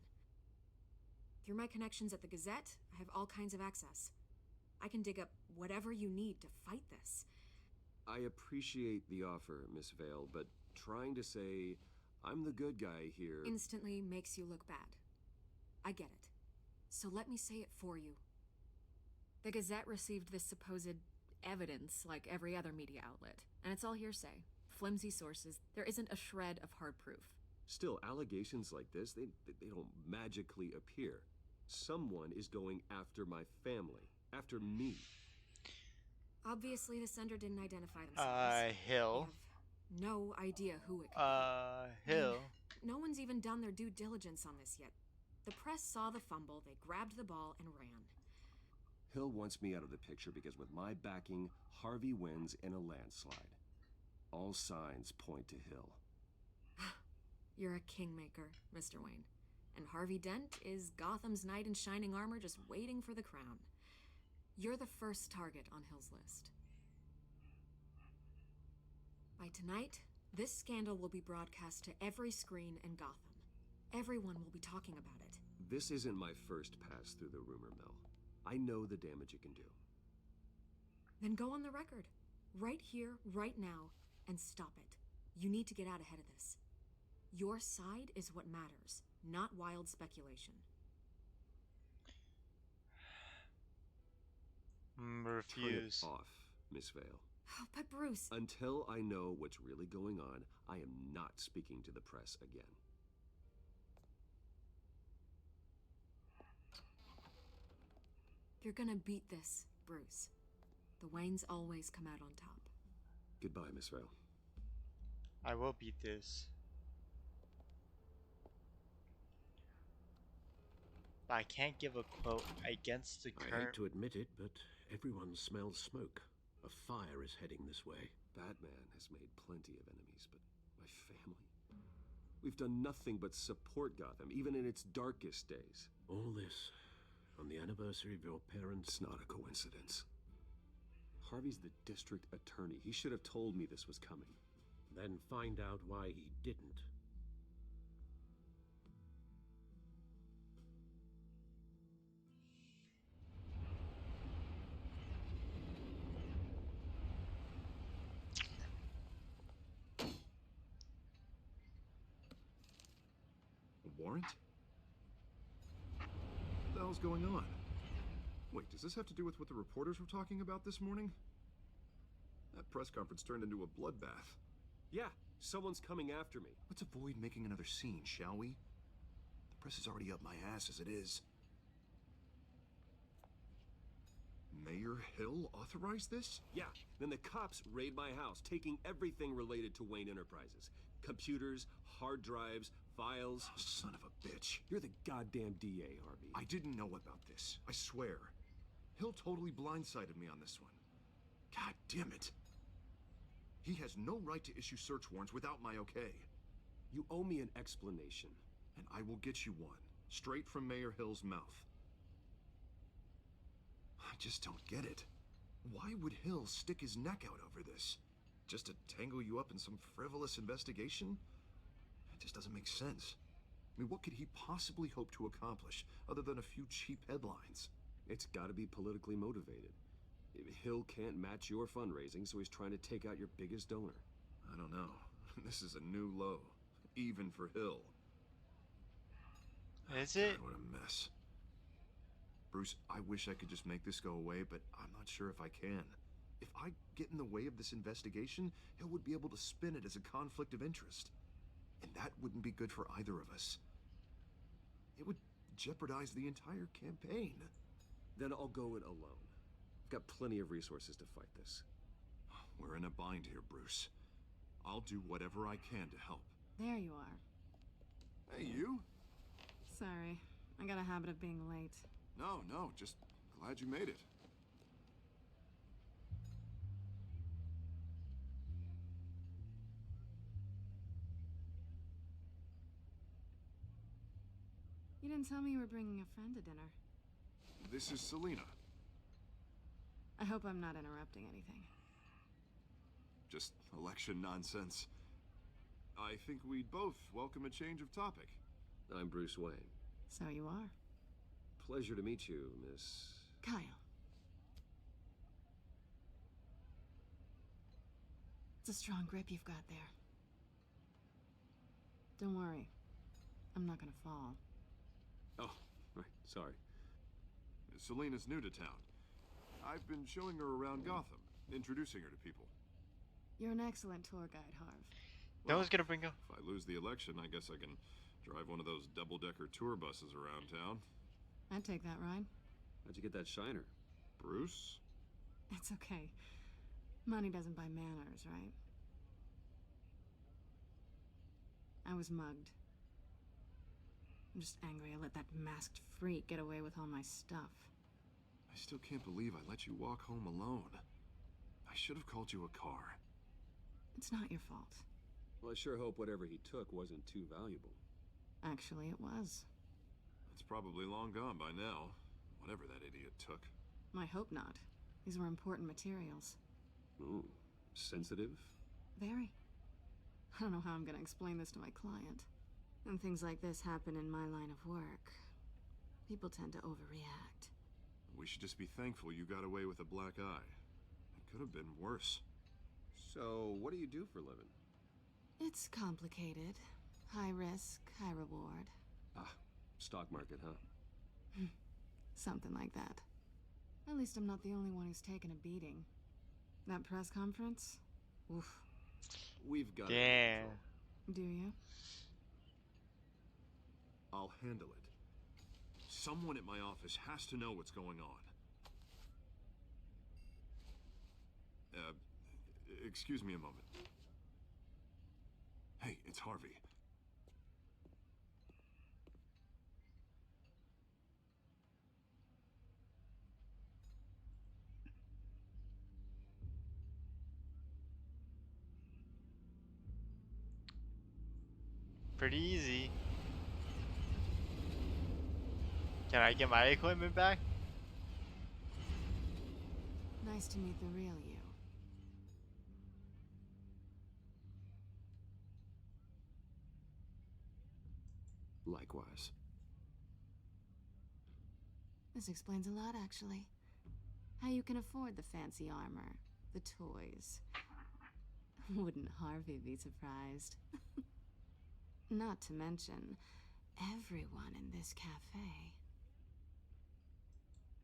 Through my connections at the Gazette, I have all kinds of access. I can dig up whatever you need to fight this. I appreciate the offer, Miss Vale, but trying to say I'm the good guy here... Instantly makes you look bad. I get it. So let me say it for you. The Gazette received this supposed evidence like every other media outlet, and it's all hearsay. Flimsy sources. There isn't a shred of hard proof. Still, allegations like this, they don't magically appear. Someone is going after my family. After me. Obviously, the sender didn't identify themselves. Hill. I have no idea who it could be. Hill. No one's even done their due diligence on this yet. The press saw the fumble, they grabbed the ball and ran. Hill wants me out of the picture because with my backing, Harvey wins in a landslide. All signs point to Hill. You're a kingmaker, Mr. Wayne. And Harvey Dent is Gotham's knight in shining armor just waiting for the crown. You're the first target on Hill's list. By tonight, this scandal will be broadcast to every screen in Gotham. Everyone will be talking about it. This isn't my first pass through the rumor mill. I know the damage it can do. Then go on the record. Right here, right now, and stop it. You need to get out ahead of this. Your side is what matters, not wild speculation. Refuse. Turn it off, Miss Vale. Oh, but Bruce... Until I know what's really going on, I am not speaking to the press again. You're gonna beat this, Bruce. The Waynes always come out on top. Goodbye, Miss Vale. I will beat this. I can't give a quote against the current... I hate to admit it, but everyone smells smoke. A fire is heading this way. Batman has made plenty of enemies, but my family... We've done nothing but support Gotham, even in its darkest days. All this on the anniversary of your parents' It's not a coincidence. Harvey's the district attorney. He should have told me this was coming. Then find out why he didn't. A warrant? What the hell's going on? Wait, does this have to do with what the reporters were talking about this morning? That press conference turned into a bloodbath. Yeah, someone's coming after me. Let's avoid making another scene, shall we? The press is already up my ass as it is. Mayor Hill authorized this? Yeah, then the cops raid my house, taking everything related to Wayne Enterprises. Computers, hard drives, files. Oh, son of a bitch. You're the goddamn DA, Harvey. I didn't know about this, I swear. Hill totally blindsided me on this one. God damn it. He has no right to issue search warrants without my okay. You owe me an explanation. And I will get you one, straight from Mayor Hill's mouth. I just don't get it. Why would Hill stick his neck out over this? Just to tangle you up in some frivolous investigation? It just doesn't make sense. I mean, what could he possibly hope to accomplish other than a few cheap headlines? It's gotta be politically motivated. Hill can't match your fundraising, so he's trying to take out your biggest donor. I don't know. This is a new low, even for Hill. Is it? God, what a mess. Bruce, I wish I could just make this go away, but I'm not sure if I can. If I get in the way of this investigation, Hill would be able to spin it as a conflict of interest. And that wouldn't be good for either of us. It would jeopardize the entire campaign. Then I'll go it alone. I've got plenty of resources to fight this. We're in a bind here, Bruce. I'll do whatever I can to help. There you are. Hey, you? Sorry, I got a habit of being late. No, just glad you made it. You didn't tell me you were bringing a friend to dinner. This is Selena. I hope I'm not interrupting anything. Just election nonsense. I think we'd both welcome a change of topic. I'm Bruce Wayne. So you are. Pleasure to meet you, Miss... Kyle. It's a strong grip you've got there. Don't worry. I'm not gonna fall. Oh, right, sorry. Selena's new to town. I've been showing her around Gotham, introducing her to people. You're an excellent tour guide, Harv. No one's gonna bring up. If I lose the election, I guess I can drive one of those double-decker tour buses around town. I'd take that ride. How'd you get that shiner? Bruce? It's okay. Money doesn't buy manners, right? I was mugged. I'm just angry I let that masked freak get away with all my stuff. I still can't believe I let you walk home alone. I should have called you a car. It's not your fault. Well, I sure hope whatever he took wasn't too valuable. Actually, it was. It's probably long gone by now, whatever that idiot took. I hope not. These were important materials. Ooh, sensitive? Very. I don't know how I'm gonna explain this to my client. When things like this happen in my line of work, people tend to overreact. We should just be thankful you got away with a black eye. It could have been worse. So, what do you do for a living? It's complicated. High risk, high reward. Ah, stock market, huh? Something like that. At least I'm not the only one who's taken a beating. That press conference? Oof. We've got it. Do you? I'll handle it. Someone at my office has to know what's going on. Excuse me a moment. Hey, it's Harvey. Pretty easy. Can I get my equipment back? Nice to meet the real you. Likewise. This explains a lot, actually. How you can afford the fancy armor, the toys. Wouldn't Harvey be surprised? Not to mention, everyone in this cafe.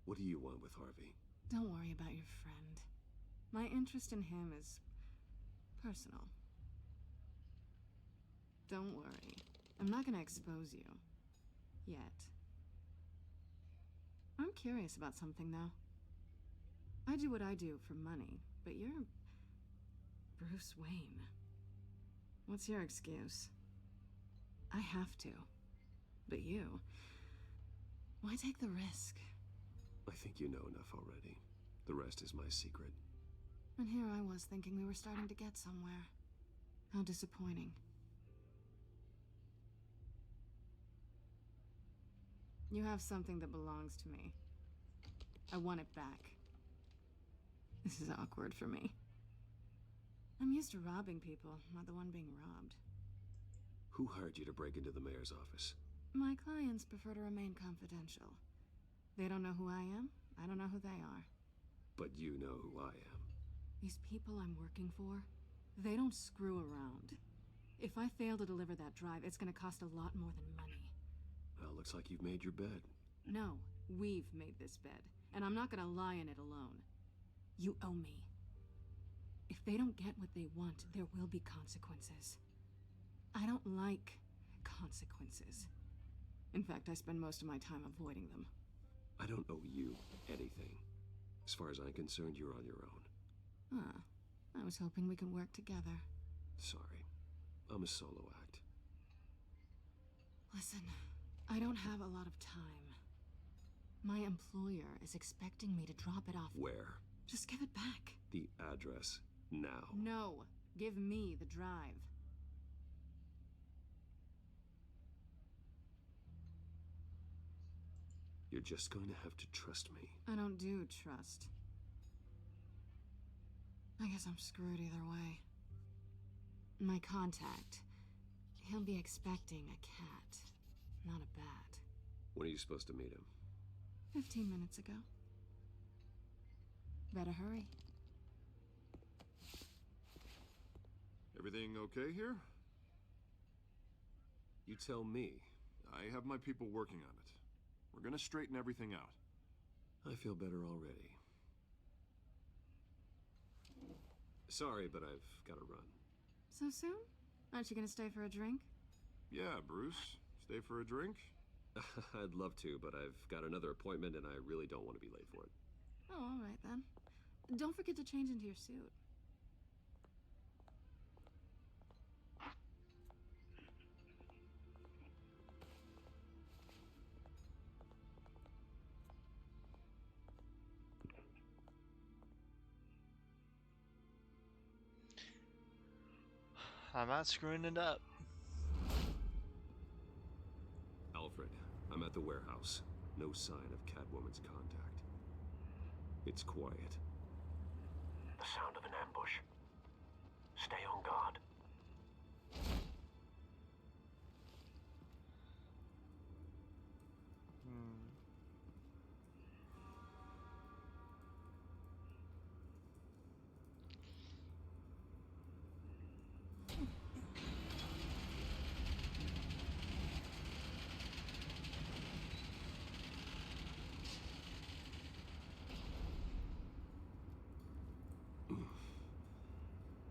What do you want with Harvey? Don't worry about your friend. My interest in him is personal. Don't worry. I'm not gonna expose you. Yet. I'm curious about something, though. I do what I do for money, but you're Bruce Wayne. What's your excuse? I have to. But you... why take the risk? I think you know enough already. The rest is my secret. And here I was thinking we were starting to get somewhere. How disappointing. You have something that belongs to me. I want it back. This is awkward for me. I'm used to robbing people, not the one being robbed. Who hired you to break into the mayor's office? My clients prefer to remain confidential. They don't know who I am. I don't know who they are. But you know who I am. These people I'm working for, they don't screw around. If I fail to deliver that drive, it's gonna cost a lot more than money. Well, looks like you've made your bed. No, we've made this bed, and I'm not gonna lie in it alone. You owe me. If they don't get what they want, there will be consequences. I don't like consequences. In fact, I spend most of my time avoiding them. I don't owe you anything. As far as I'm concerned, you're on your own. Ah, I was hoping we could work together. Sorry. I'm a solo act. Listen, I don't have a lot of time. My employer is expecting me to drop it off. Where? Just give it back. The address, now. No, give me the drive. You're just going to have to trust me. I don't do trust. I guess I'm screwed either way. My contact, he'll be expecting a cat, not a bat. When are you supposed to meet him? 15 minutes ago. Better hurry. Everything okay here? You tell me. I have my people working on it. We're gonna straighten everything out. I feel better already. Sorry, but I've got to run. So soon? Aren't you gonna stay for a drink? Yeah, Bruce. Stay for a drink? I'd love to, but I've got another appointment and I really don't want to be late for it. Oh, all right then. Don't forget to change into your suit. I'm not screwing it up. Alfred, I'm at the warehouse. No sign of Catwoman's contact. It's quiet. The sound of an ambush. Stay on guard.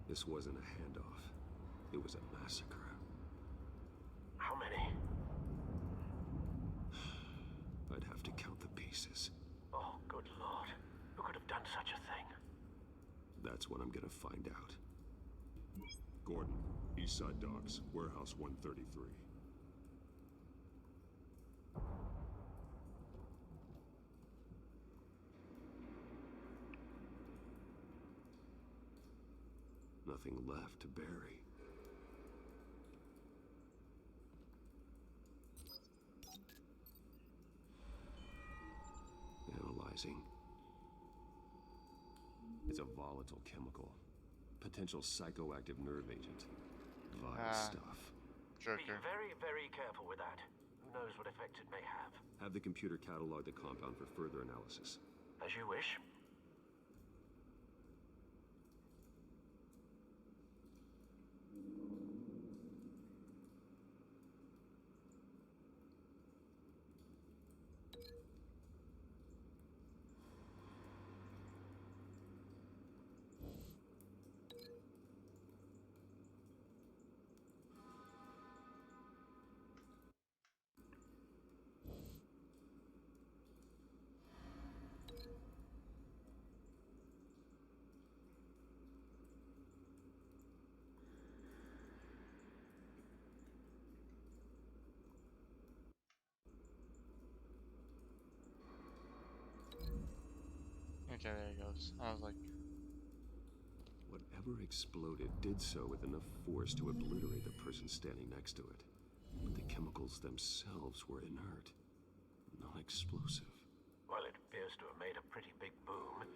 This wasn't a handoff. It was a massacre. How many? I'd have to count the pieces. Oh, good lord. Who could have done such a thing? That's what I'm gonna find out. Gordon, Eastside Docks, Warehouse 133. Nothing left to bury. Analyzing. It's a volatile chemical. Potential psychoactive nerve agent. Vile stuff. Be very, very careful with that. Who knows what effect it may have. Have the computer catalog the compound for further analysis. As you wish. Okay, there it goes. I was like, Whatever exploded did so with enough force to obliterate the person standing next to it. But the chemicals themselves were inert, not explosive. Well, it appears to have made a pretty big boom.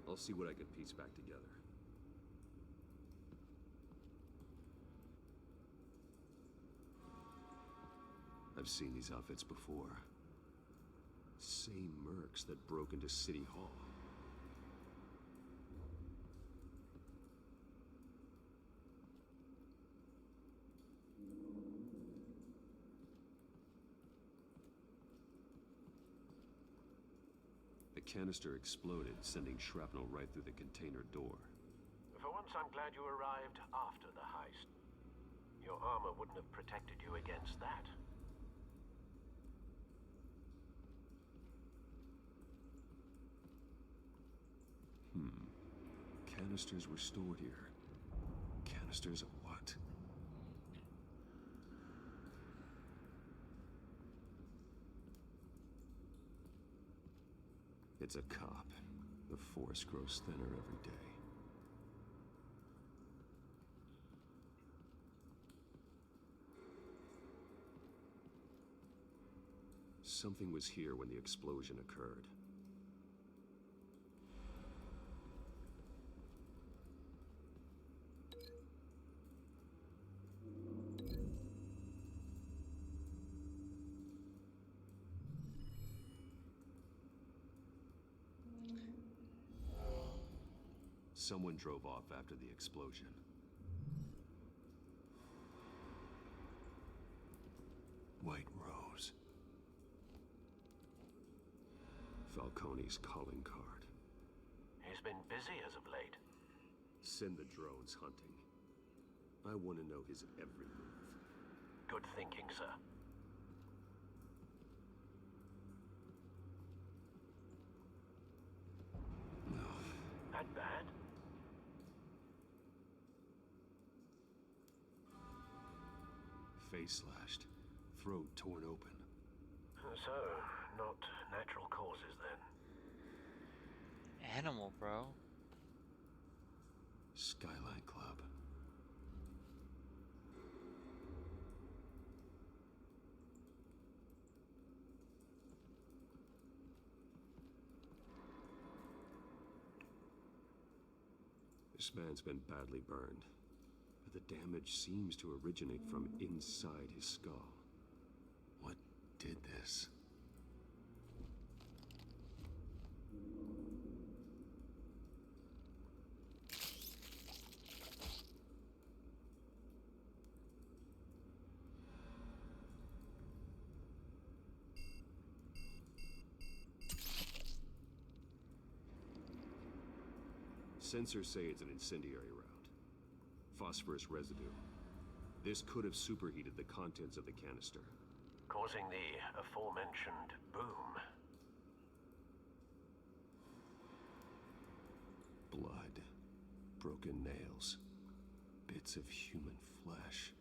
I'll see what I can piece back together. I've seen these outfits before. Same mercs that broke into City Hall. The canister exploded, sending shrapnel right through the container door. For once, I'm glad you arrived after the heist. Your armor wouldn't have protected you against that. Canisters were stored here. Canisters of what? It's a cop. The force grows thinner every day. Something was here when the explosion occurred. Someone drove off after the explosion. White Rose. Falcone's calling card. He's been busy as of late. Send the drones hunting. I want to know his every move. Good thinking, sir. That bad? Face slashed, throat torn open. So, not natural causes then. animal, bro. Skyline Club. This man's been badly burned, but the damage seems to originate from inside his skull. What did this? Sensors say it's an incendiary round. Phosphorus residue. This could have superheated the contents of the canister, causing the aforementioned boom. Blood, broken nails, bits of human flesh.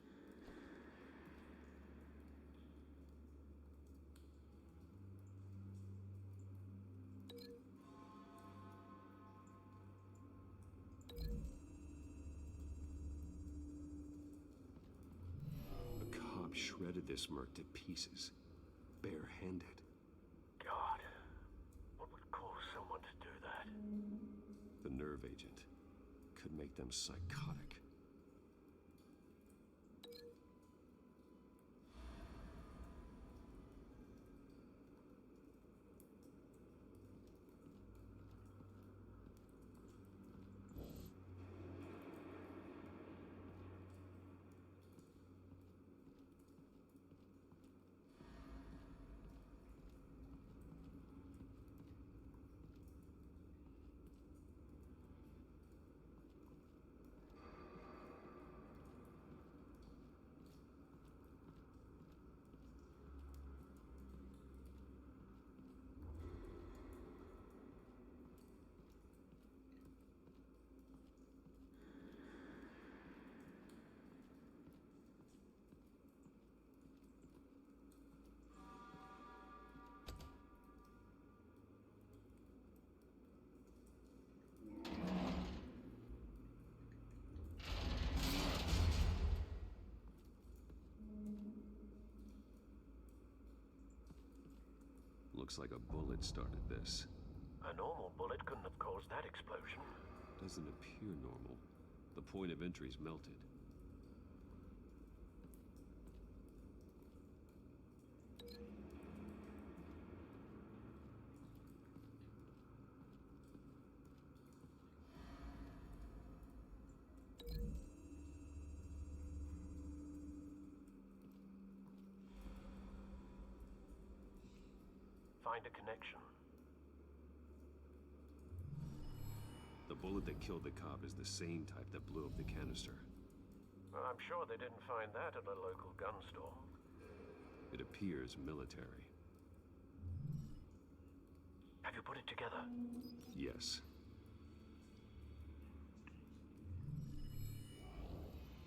Shredded this merc to pieces, bare-handed. God, what would cause someone to do that? The nerve agent could make them psychotic. Looks like a bullet started this. A normal bullet couldn't have caused that explosion. Doesn't appear normal. The point of entry's melted. Find a connection. The bullet that killed the cop is the same type that blew up the canister. Well, I'm sure they didn't find that at a local gun store. It appears military. Have you put it together? Yes.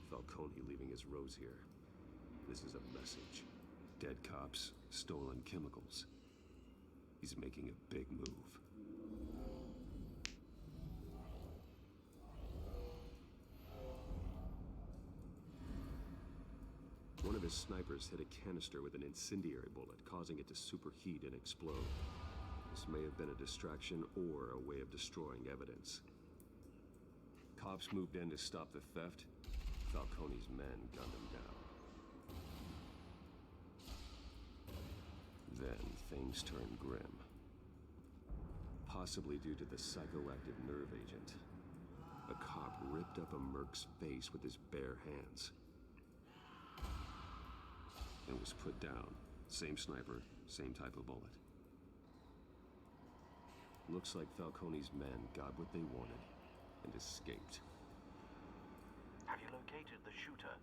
Falcone leaving his rose here. This is a message. Dead cops, stolen chemicals. He's making a big move. One of his snipers hit a canister with an incendiary bullet, causing it to superheat and explode. This may have been a distraction or a way of destroying evidence. Cops moved in to stop the theft. Falcone's men gunned him down. Then things turned grim. Possibly due to the psychoactive nerve agent. A cop ripped up a merc's face with his bare hands. And was put down. Same sniper, same type of bullet. Looks like Falcone's men got what they wanted and escaped. Have you located the shooter?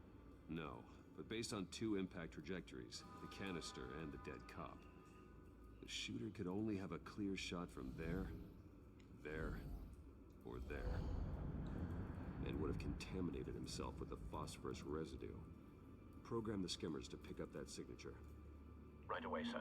No, but based on two impact trajectories, the canister and the dead cop, the shooter could only have a clear shot from there, or there, and would have contaminated himself with the phosphorus residue. Program the skimmers to pick up that signature. Right away, sir.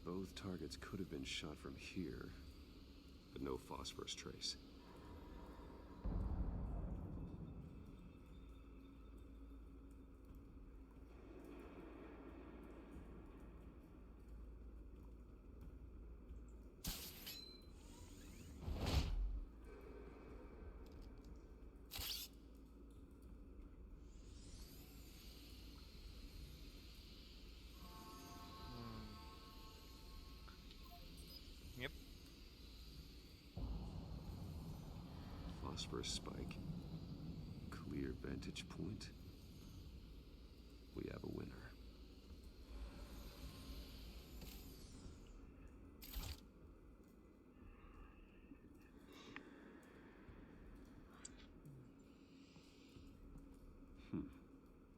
Both targets could have been shot from here, but no phosphorus trace. Yep. Phosphorus spike. Clear vantage point. We have a winner.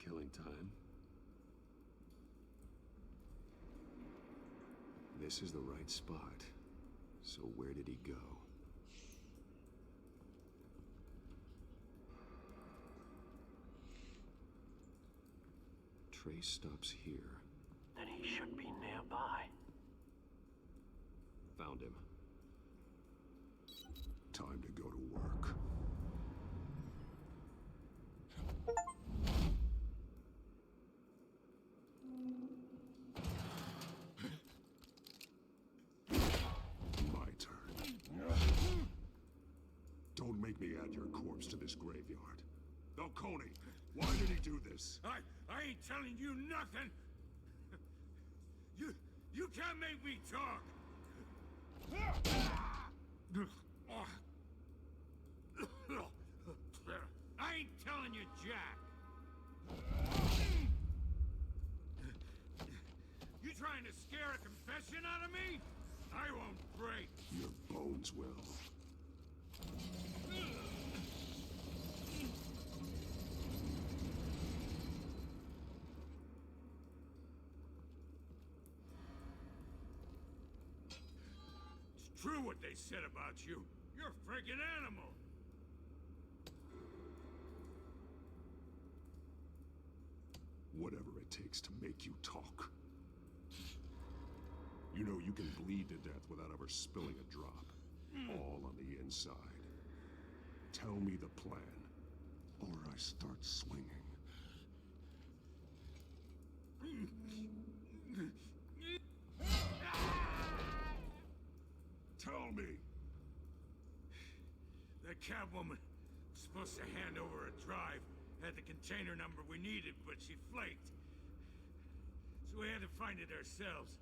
Killing time. This is the right spot. So where did he go? Trace stops here. Then he should be nearby. Found him. Time to go to work. My turn. Don't make me add your corpse to this graveyard. Falcone, why did he do this? I ain't telling you nothing. You can't make me talk. I ain't telling you, Jack. You trying to scare a confession out of me? I won't break. Your bones will. It's true what they said about you. You're a friggin' animal. takes to make you talk. You know you can bleed to death without ever spilling a drop. All on the inside. Tell me the plan, or I start swinging. Tell me. The Catwoman was supposed to hand over a drive, had the container number we needed, but she flaked. So we had to find it ourselves.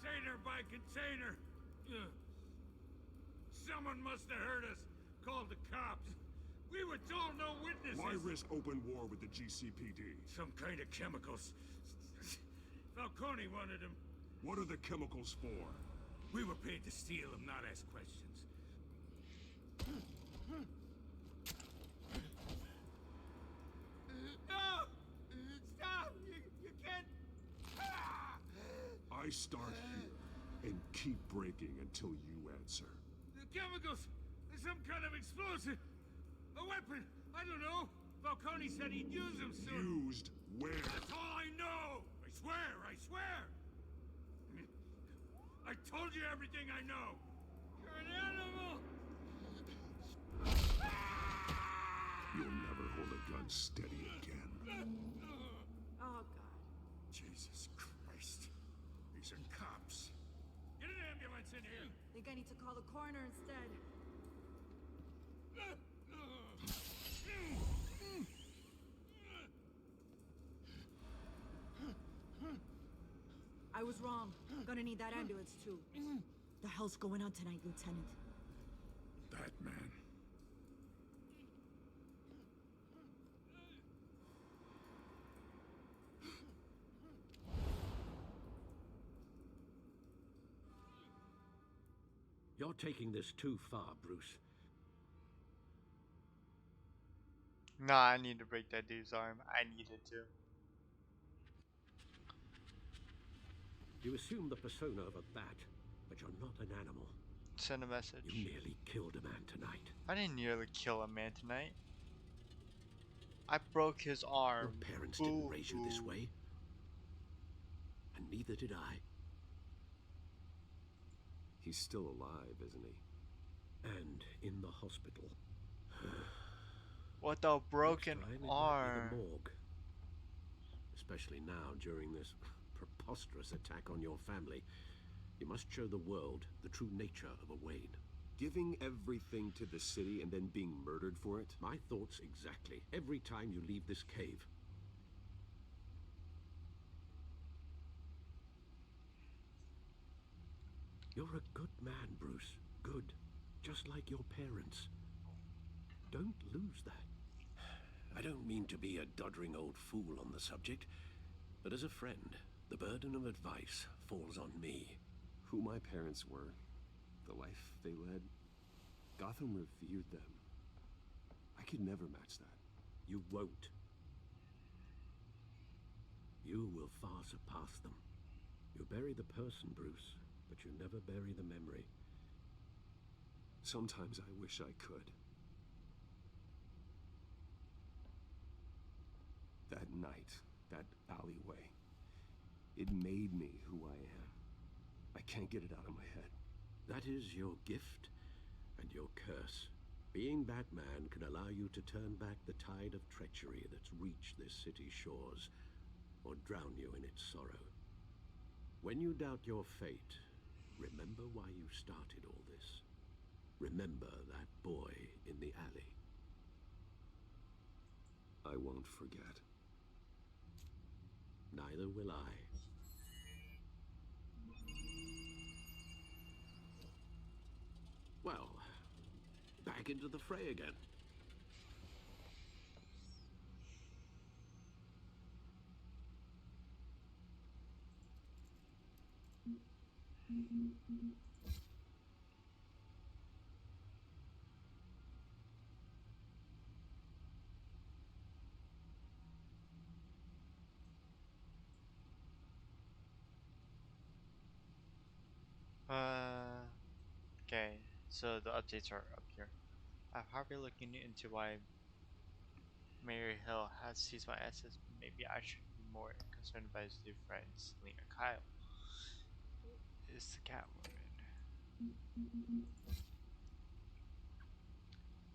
Container by container. Someone must have heard us, called the cops. We were told no witnesses. Why risk open war with the GCPD? Some kind of chemicals. Falcone wanted them. What are the chemicals for? We were paid to steal them, not ask questions. No! Stop! You can't... I start here and keep breaking until you answer. The chemicals! There's some kind of explosive! A weapon! I don't know! Falcone said he'd use them soon! Used where? That's all I know! I swear! I swear! I told you everything I know! You're an animal! You'll never hold a gun steady again. Oh, God. Jesus Christ. These are cops. Get an ambulance in here! Think I need to call the coroner instead. I was wrong. Gonna need that ambulance, too. The hell's going on tonight, Lieutenant? Batman. You're taking this too far, Bruce. Nah, I need to break that dude's arm. I needed to. You assume the persona of a bat, but you're not an animal. Send a message. You nearly killed a man tonight. I didn't nearly kill a man tonight. I broke his arm. Your parents didn't raise you this way. And neither did I. He's still alive, isn't he? And in the hospital. What a broken arm. The morgue. Especially now, during this preposterous attack on your family. You must show the world the true nature of a Wayne. Giving everything to the city and then being murdered for it? My thoughts exactly. Every time you leave this cave. You're a good man, Bruce. Good. Just like your parents. Don't lose that. I don't mean to be a doddering old fool on the subject, but as a friend, the burden of advice falls on me. Who my parents were, the life they led, Gotham revered them. I could never match that. You won't. You will far surpass them. You bury the person, Bruce, but you never bury the memory. Sometimes I wish I could. That night, that alleyway, it made me who I am. I can't get it out of my head. That is your gift and your curse. Being Batman can allow you to turn back the tide of treachery that's reached this city's shores, or drown you in its sorrow. When you doubt your fate, remember why you started all this. Remember that boy in the alley. I won't forget. Neither will I. Well, back into the fray again. Okay, so the updates are up here. I've hardly looking into why Mayor Hill has seized my assets, but maybe I should be more concerned about his new friend, Selena Kyle. Is the Catwoman.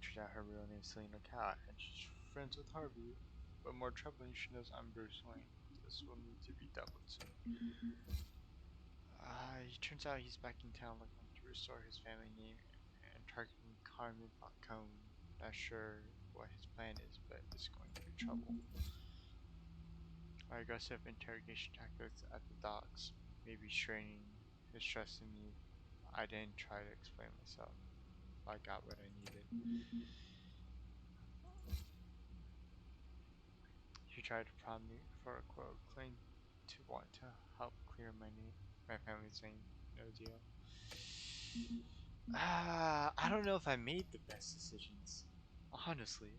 Turns out her real name is Selena Kyle, and she's friends with Harvey. But more troubling, she knows I'm Bruce Wayne. This will need to be dealt with soon. It turns out he's back in town looking to restore his family name and targeting Carmen Falcone. Not sure what his plan is, but it's going to be trouble. My aggressive interrogation tactics at the docks may be straining his trust in me. I didn't try to explain myself. I got what I needed. She tried to prompt me for a quote, claimed to want to help clear my family's name. No deal. I don't know if I made the best decisions, honestly.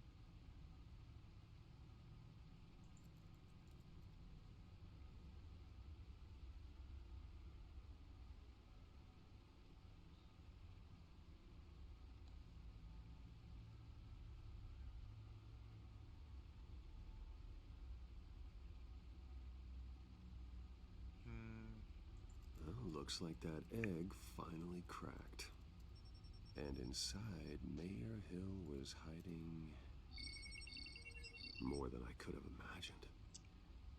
Well, looks like that egg finally cracked. And inside, Mayor Hill was hiding more than I could have imagined.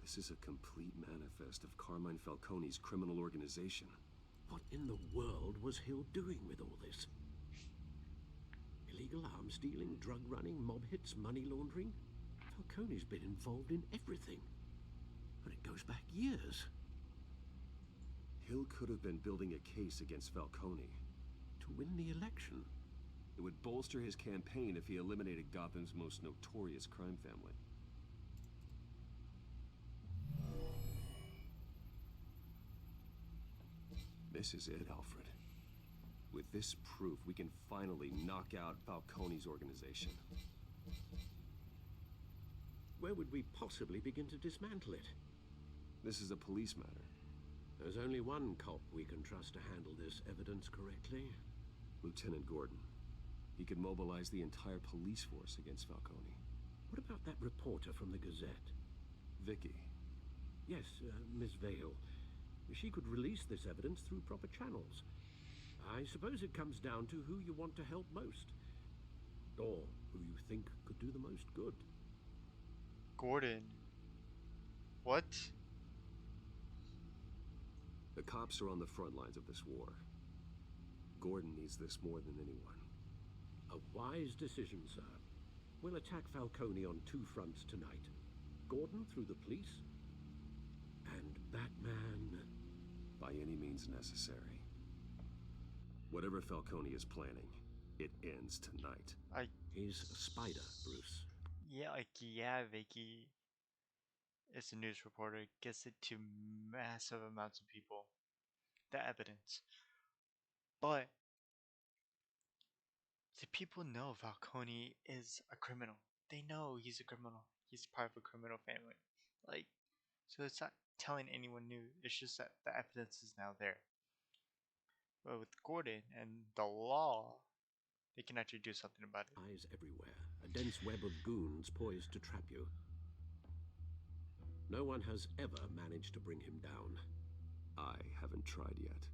This is a complete manifest of Carmine Falcone's criminal organization. What in the world was Hill doing with all this? Illegal arms dealing, drug running, mob hits, money laundering? Falcone's been involved in everything. And it goes back years. Hill could have been building a case against Falcone. To win the election? It would bolster his campaign if he eliminated Gotham's most notorious crime family. This is it, Alfred. With this proof, we can finally knock out Falcone's organization. Where would we possibly begin to dismantle it? This is a police matter. There's only one cop we can trust to handle this evidence correctly. Lieutenant Gordon. He could mobilize the entire police force against Falcone. What about that reporter from the Gazette? Vicky. Yes, Miss Vale. She could release this evidence through proper channels. I suppose it comes down to who you want to help most. Or who you think could do the most good. Gordon. What? The cops are on the front lines of this war. Gordon needs this more than anyone. A wise decision, sir. We'll attack Falcone on two fronts tonight. Gordon through the police, and Batman... by any means necessary. Whatever Falcone is planning, it ends tonight. He's a spider, Bruce. Yeah, Vicky is a news reporter, gets it to massive amounts of people. The evidence. But the people know Falcone is a criminal. They know he's a criminal. He's part of a criminal family. So it's not telling anyone new. It's just that the evidence is now there. But with Gordon and the law, they can actually do something about it. Eyes everywhere. A dense web of goons poised to trap you. No one has ever managed to bring him down. I haven't tried yet.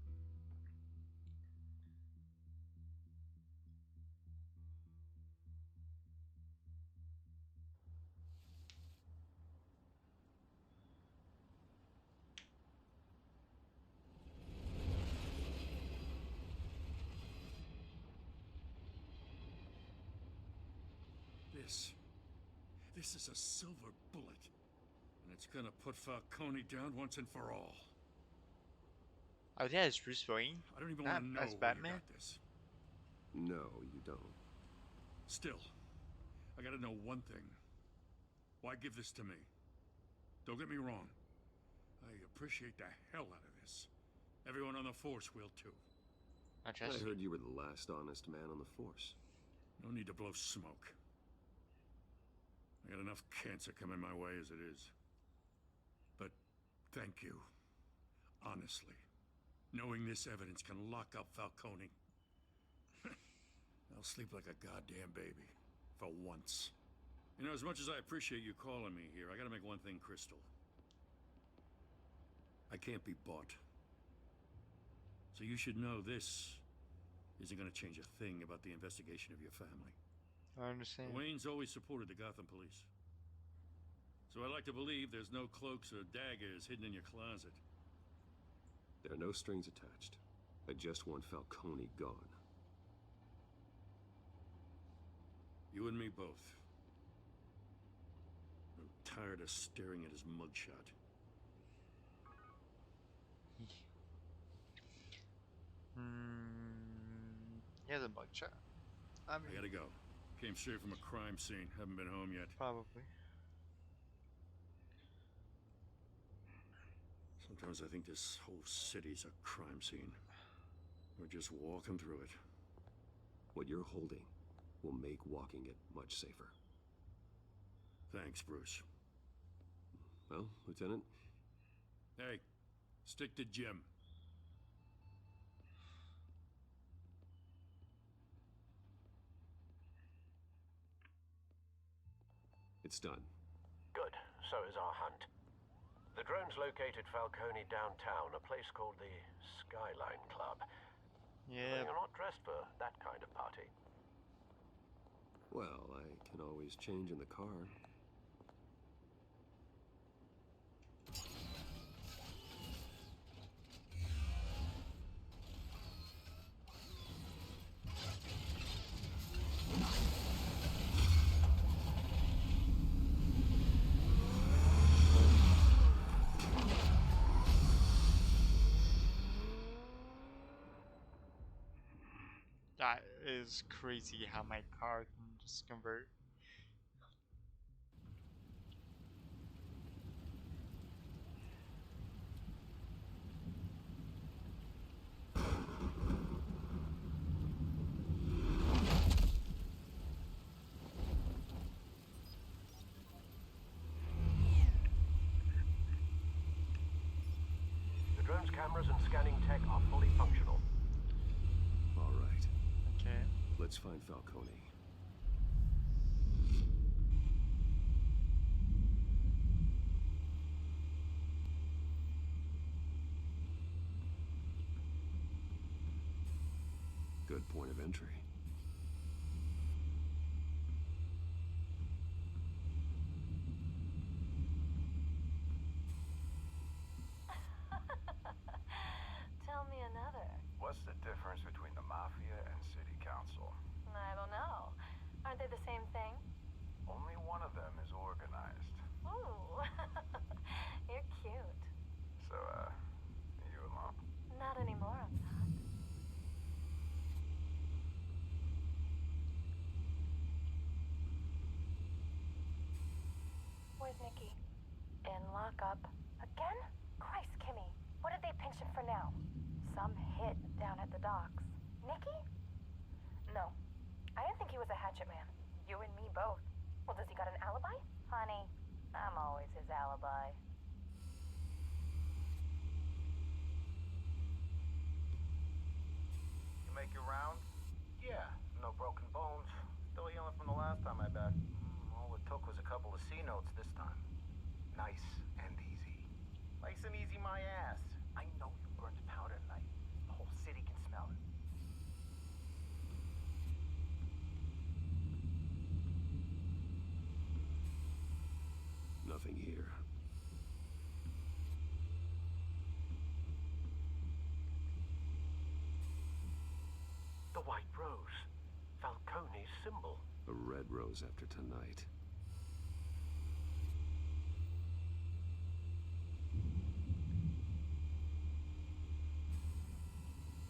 This is a silver bullet. And it's gonna put Falcone down once and for all. Oh, yeah, it's Bruce Wayne. I don't even want to know as where Batman. you got this. No, you don't. Still, I gotta know one thing. Why give this to me? Don't get me wrong. I appreciate the hell out of this. Everyone on the force will too. I heard you were the last honest man on the force. No need to blow smoke. I got enough cancer coming my way as it is. But thank you. Honestly. Knowing this evidence can lock up Falcone. I'll sleep like a goddamn baby. For once. You know, as much as I appreciate you calling me here, I gotta make one thing crystal. I can't be bought. So you should know this isn't gonna change a thing about the investigation of your family. I understand. The Waynes always supported the Gotham police. So I like to believe there's no cloaks or daggers hidden in your closet. There are no strings attached. I just want Falcone gone. You and me both. I'm tired of staring at his mugshot. Yeah, the mugshot. I gotta go. Came straight from a crime scene. Haven't been home yet. Probably. Sometimes I think this whole city's a crime scene. We're just walking through it. What you're holding will make walking it much safer. Thanks, Bruce. Well, Lieutenant? Hey, stick to Jim. It's done. Good. So is our hunt. The drones located Falcone downtown, a place called the Skyline Club. Yeah. You're not dressed for that kind of party. Well, I can always change in the car. That is crazy how my car can just convert. The drone's cameras and scanning tech are fully functional. All right. Okay. Let's find Falcone. Good point of entry. Tell me another. What's the difference between the Mafia and City Council? I don't know. Aren't they the same thing? Only one of them is organized. Ooh. You're cute. So, you alone? Not anymore, I'm not. Where's Nikki? In lockup. Again? Christ, Kimmy. What did they pinch him for now? Some hit down at the docks. Nikki? No. I didn't think he was a hatchet man. You and me both. Well, does he got an alibi? Honey, I'm always his alibi. You make your rounds? Yeah, no broken bones. Still healing from the last time, I bet. All it took was a couple of C notes this time. Nice and easy. Nice and easy, my ass. I know you burned powder tonight. The whole city can smell it. Nothing here. The White Rose. Falcone's symbol. A red rose after tonight.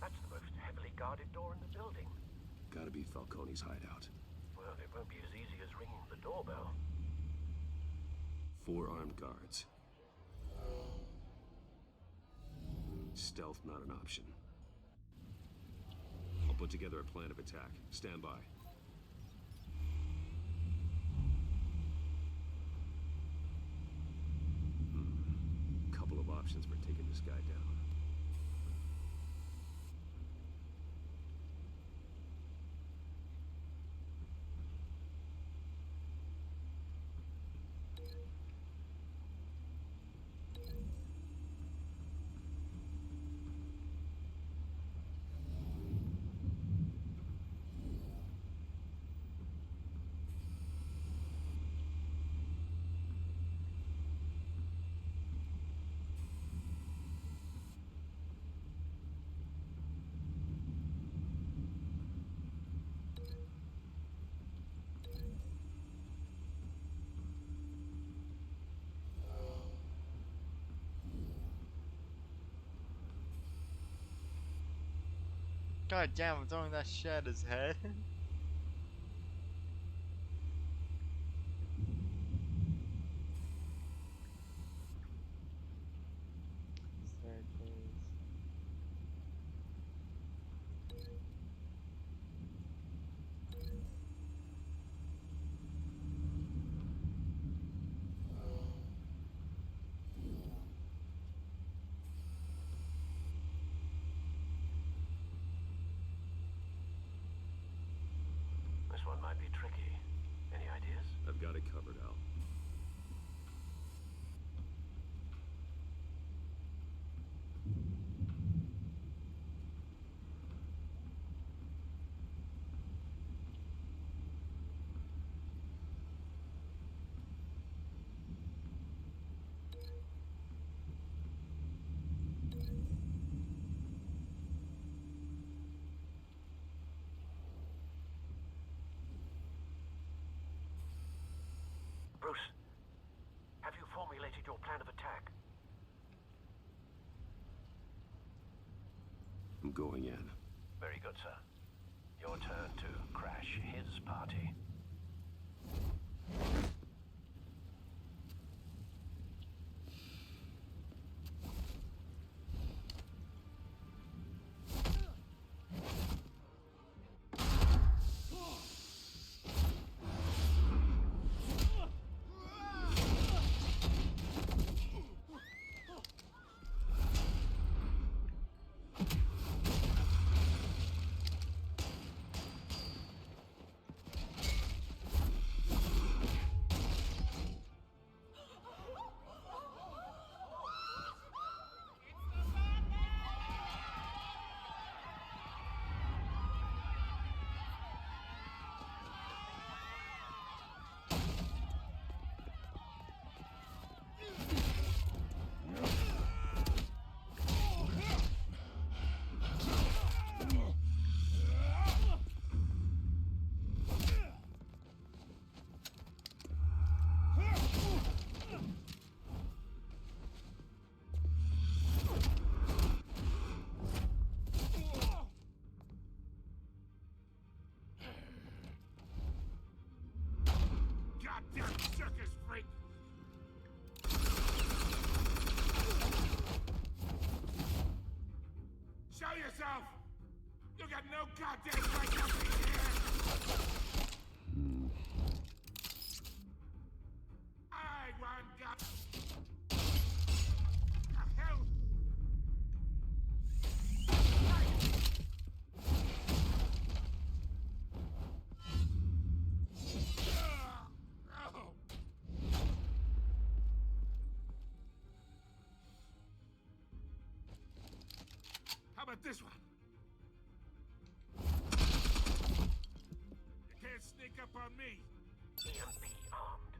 That's the most heavily guarded door in the building. Gotta be Falcone's hideout. Well, it won't be as easy as ringing the doorbell. 4 armed guards. Stealth not an option. I'll put together a plan of attack. Stand by. Couple of options for taking this guy down. God damn, I'm throwing that shit at his head. This one might be tricky. Any ideas? I've got it covered, Al. Bruce, have you formulated your plan of attack? I'm going in. Very good, sir. Your turn to crash his party. Goddamn circus freak! Show yourself! You got no goddamn right to be here! I want God. The hell? How about this one? You can't sneak up on me. EMP armed.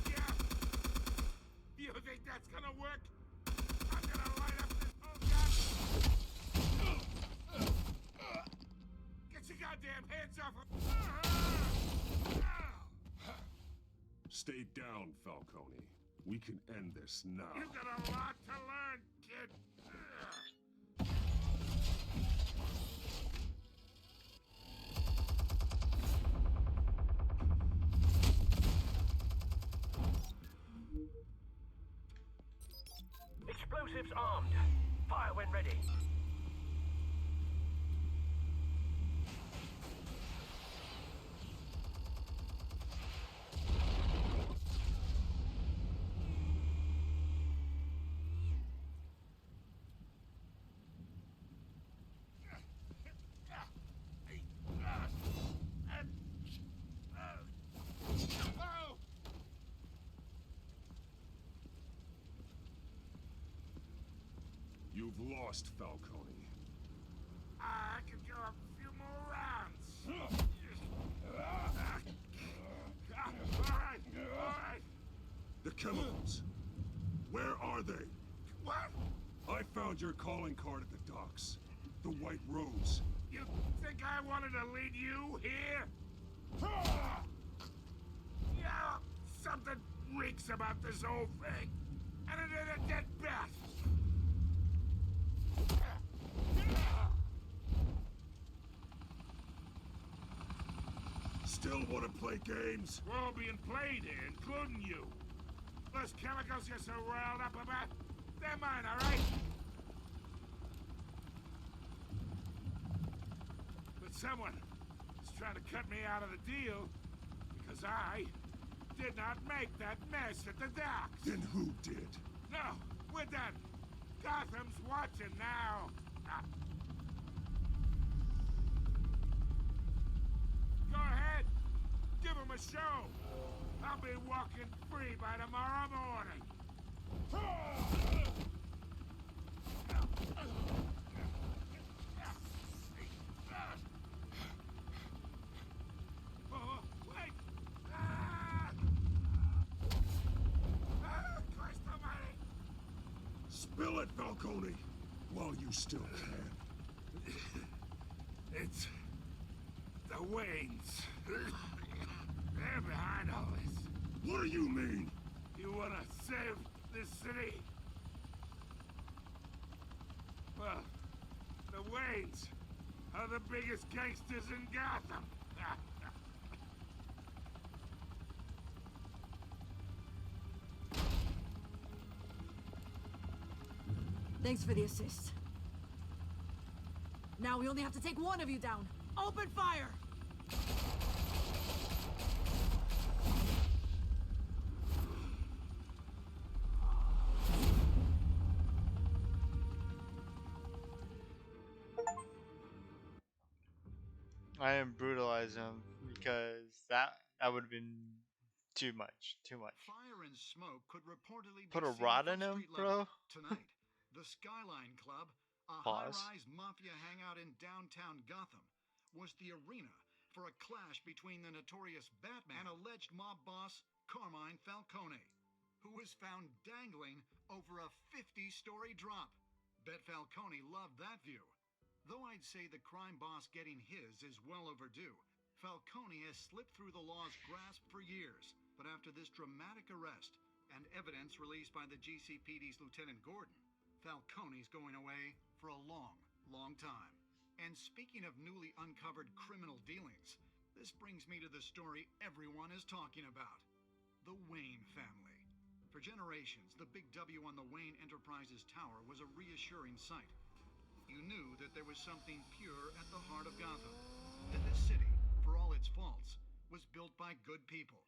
Yeah. You think that's gonna work? I'm gonna light up this whole Get your goddamn hands off of... Stay down, Falcone. We can end this now. You got a lot to learn, kid. Explosives armed. Fire when ready. You've lost, Falcone. I can go a few more rounds. All right. The chemicals. Where are they? What? I found your calling card at the docks. The White Rose. You think I wanted to lead you here? Yeah, something reeks about this whole thing. And it is a dead bat. Still want to play games? We're all being played here, including you. Those chemicals you're so riled up about, they're mine, all right? But someone is trying to cut me out of the deal because I did not make that mess at the docks. Then who did? No, we're done. Gotham's watching now. Go ahead. Give him a show. I'll be walking free by tomorrow morning. Oh, wait. Christ almighty. Spill it, Falcone, while you still can. It's the Waynes. They're behind all this. What do you mean? You wanna save this city? Well, the Waynes are the biggest gangsters in Gotham. Thanks for the assist. Now we only have to take one of you down. Open fire! I didn't brutalize him because that would have been too much. Too much. Fire and smoke could reportedly Put be a seen rod from in him, street bro. level tonight. The Skyline Club, a Pause. high-rise mafia hangout in downtown Gotham, was the arena for a clash between the notorious Batman and alleged mob boss Carmine Falcone, who was found dangling over a 50-story drop. Bet Falcone loved that view. Though I'd say the crime boss getting his is well overdue, Falcone has slipped through the law's grasp for years. But after this dramatic arrest and evidence released by the GCPD's Lieutenant Gordon, Falcone's going away for a long, long time. And speaking of newly uncovered criminal dealings, this brings me to the story everyone is talking about. The Wayne family. For generations, the big W on the Wayne Enterprises Tower was a reassuring sight. You knew that there was something pure at the heart of Gotham. That this city, for all its faults, was built by good people.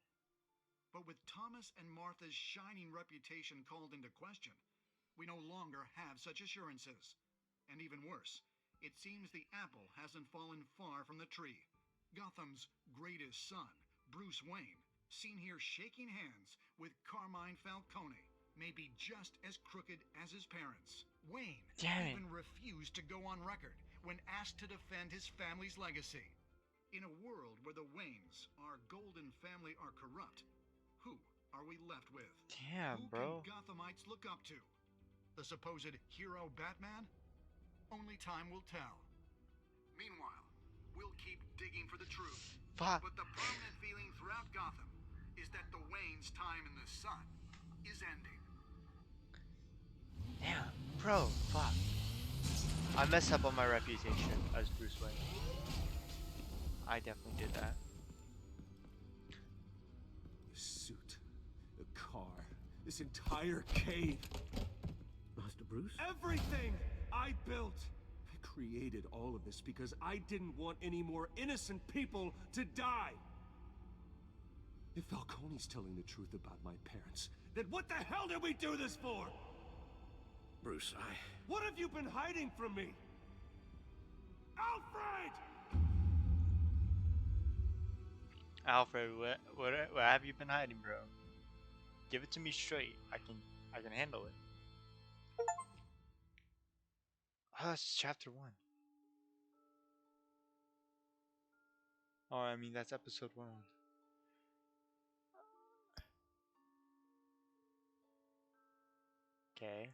But with Thomas and Martha's shining reputation called into question, we no longer have such assurances. And even worse, it seems the apple hasn't fallen far from the tree. Gotham's greatest son, Bruce Wayne, seen here shaking hands with Carmine Falcone, may be just as crooked as his parents. Wayne even refused to go on record when asked to defend his family's legacy. In a world where the Waynes, our golden family, are corrupt, who are we left with? Damn, Who bro. can Gothamites look up to? The supposed hero Batman? Only time will tell. Meanwhile, we'll keep digging for the truth. Fuck. But the prominent feeling throughout Gotham is that the Waynes' time in the sun is ending. Damn, bro. Fuck. I messed up on my reputation as Bruce Wayne. I definitely did that. The suit, the car, this entire cave. Master Bruce? Everything I built. I created all of this because I didn't want any more innocent people to die. If Falcone's telling the truth about my parents, Then what the hell did we do this for? Bruce, What have you been hiding from me? Alfred! Alfred, what have you been hiding, bro? Give it to me straight. I can handle it. Oh, that's chapter 1. Oh, I mean that's episode 1. Okay.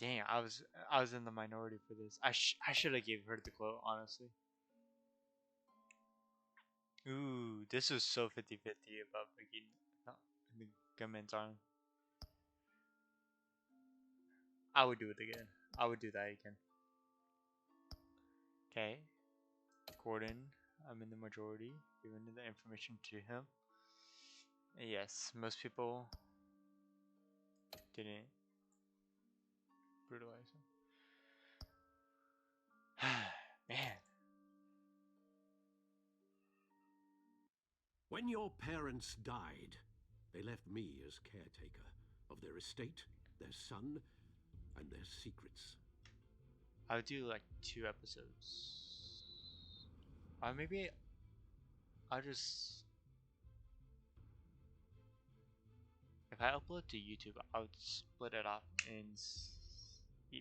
Dang, I was in the minority for this. I should have gave her the quote, honestly. Ooh, this was so 50-50 about making the comments on. I would do it again. I would do that again. Okay. Gordon, I'm in the majority, giving the information to him. Yes, most people didn't brutalize him. Man. When your parents died, they left me as caretaker of their estate, their son, and their secrets. I would do like 2 episodes. Maybe I'll just... If I upload to YouTube, I would split it up in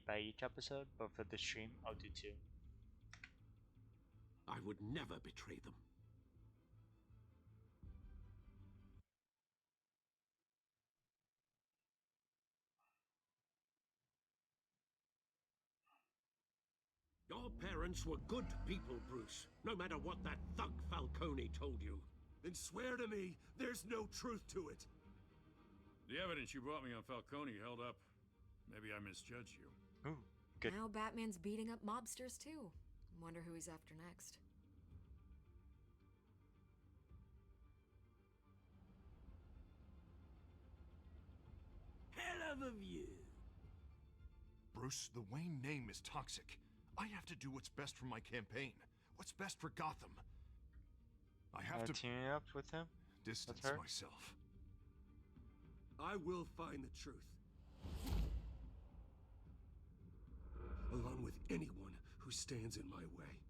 by each episode, but for the stream, I'll do 2. I would never betray them. Your parents were good people, Bruce, no matter what that thug Falcone told you. Then swear to me there's no truth to it. The evidence you brought me on Falcone held up. Maybe I misjudged you. Ooh, good. Now Batman's beating up mobsters too. Wonder who he's after next. Hell of a view. Bruce, the Wayne name is toxic. I have to do what's best for my campaign. What's best for Gotham. I have to team up with him. Distance myself. I will find the truth. Along with anyone who stands in my way.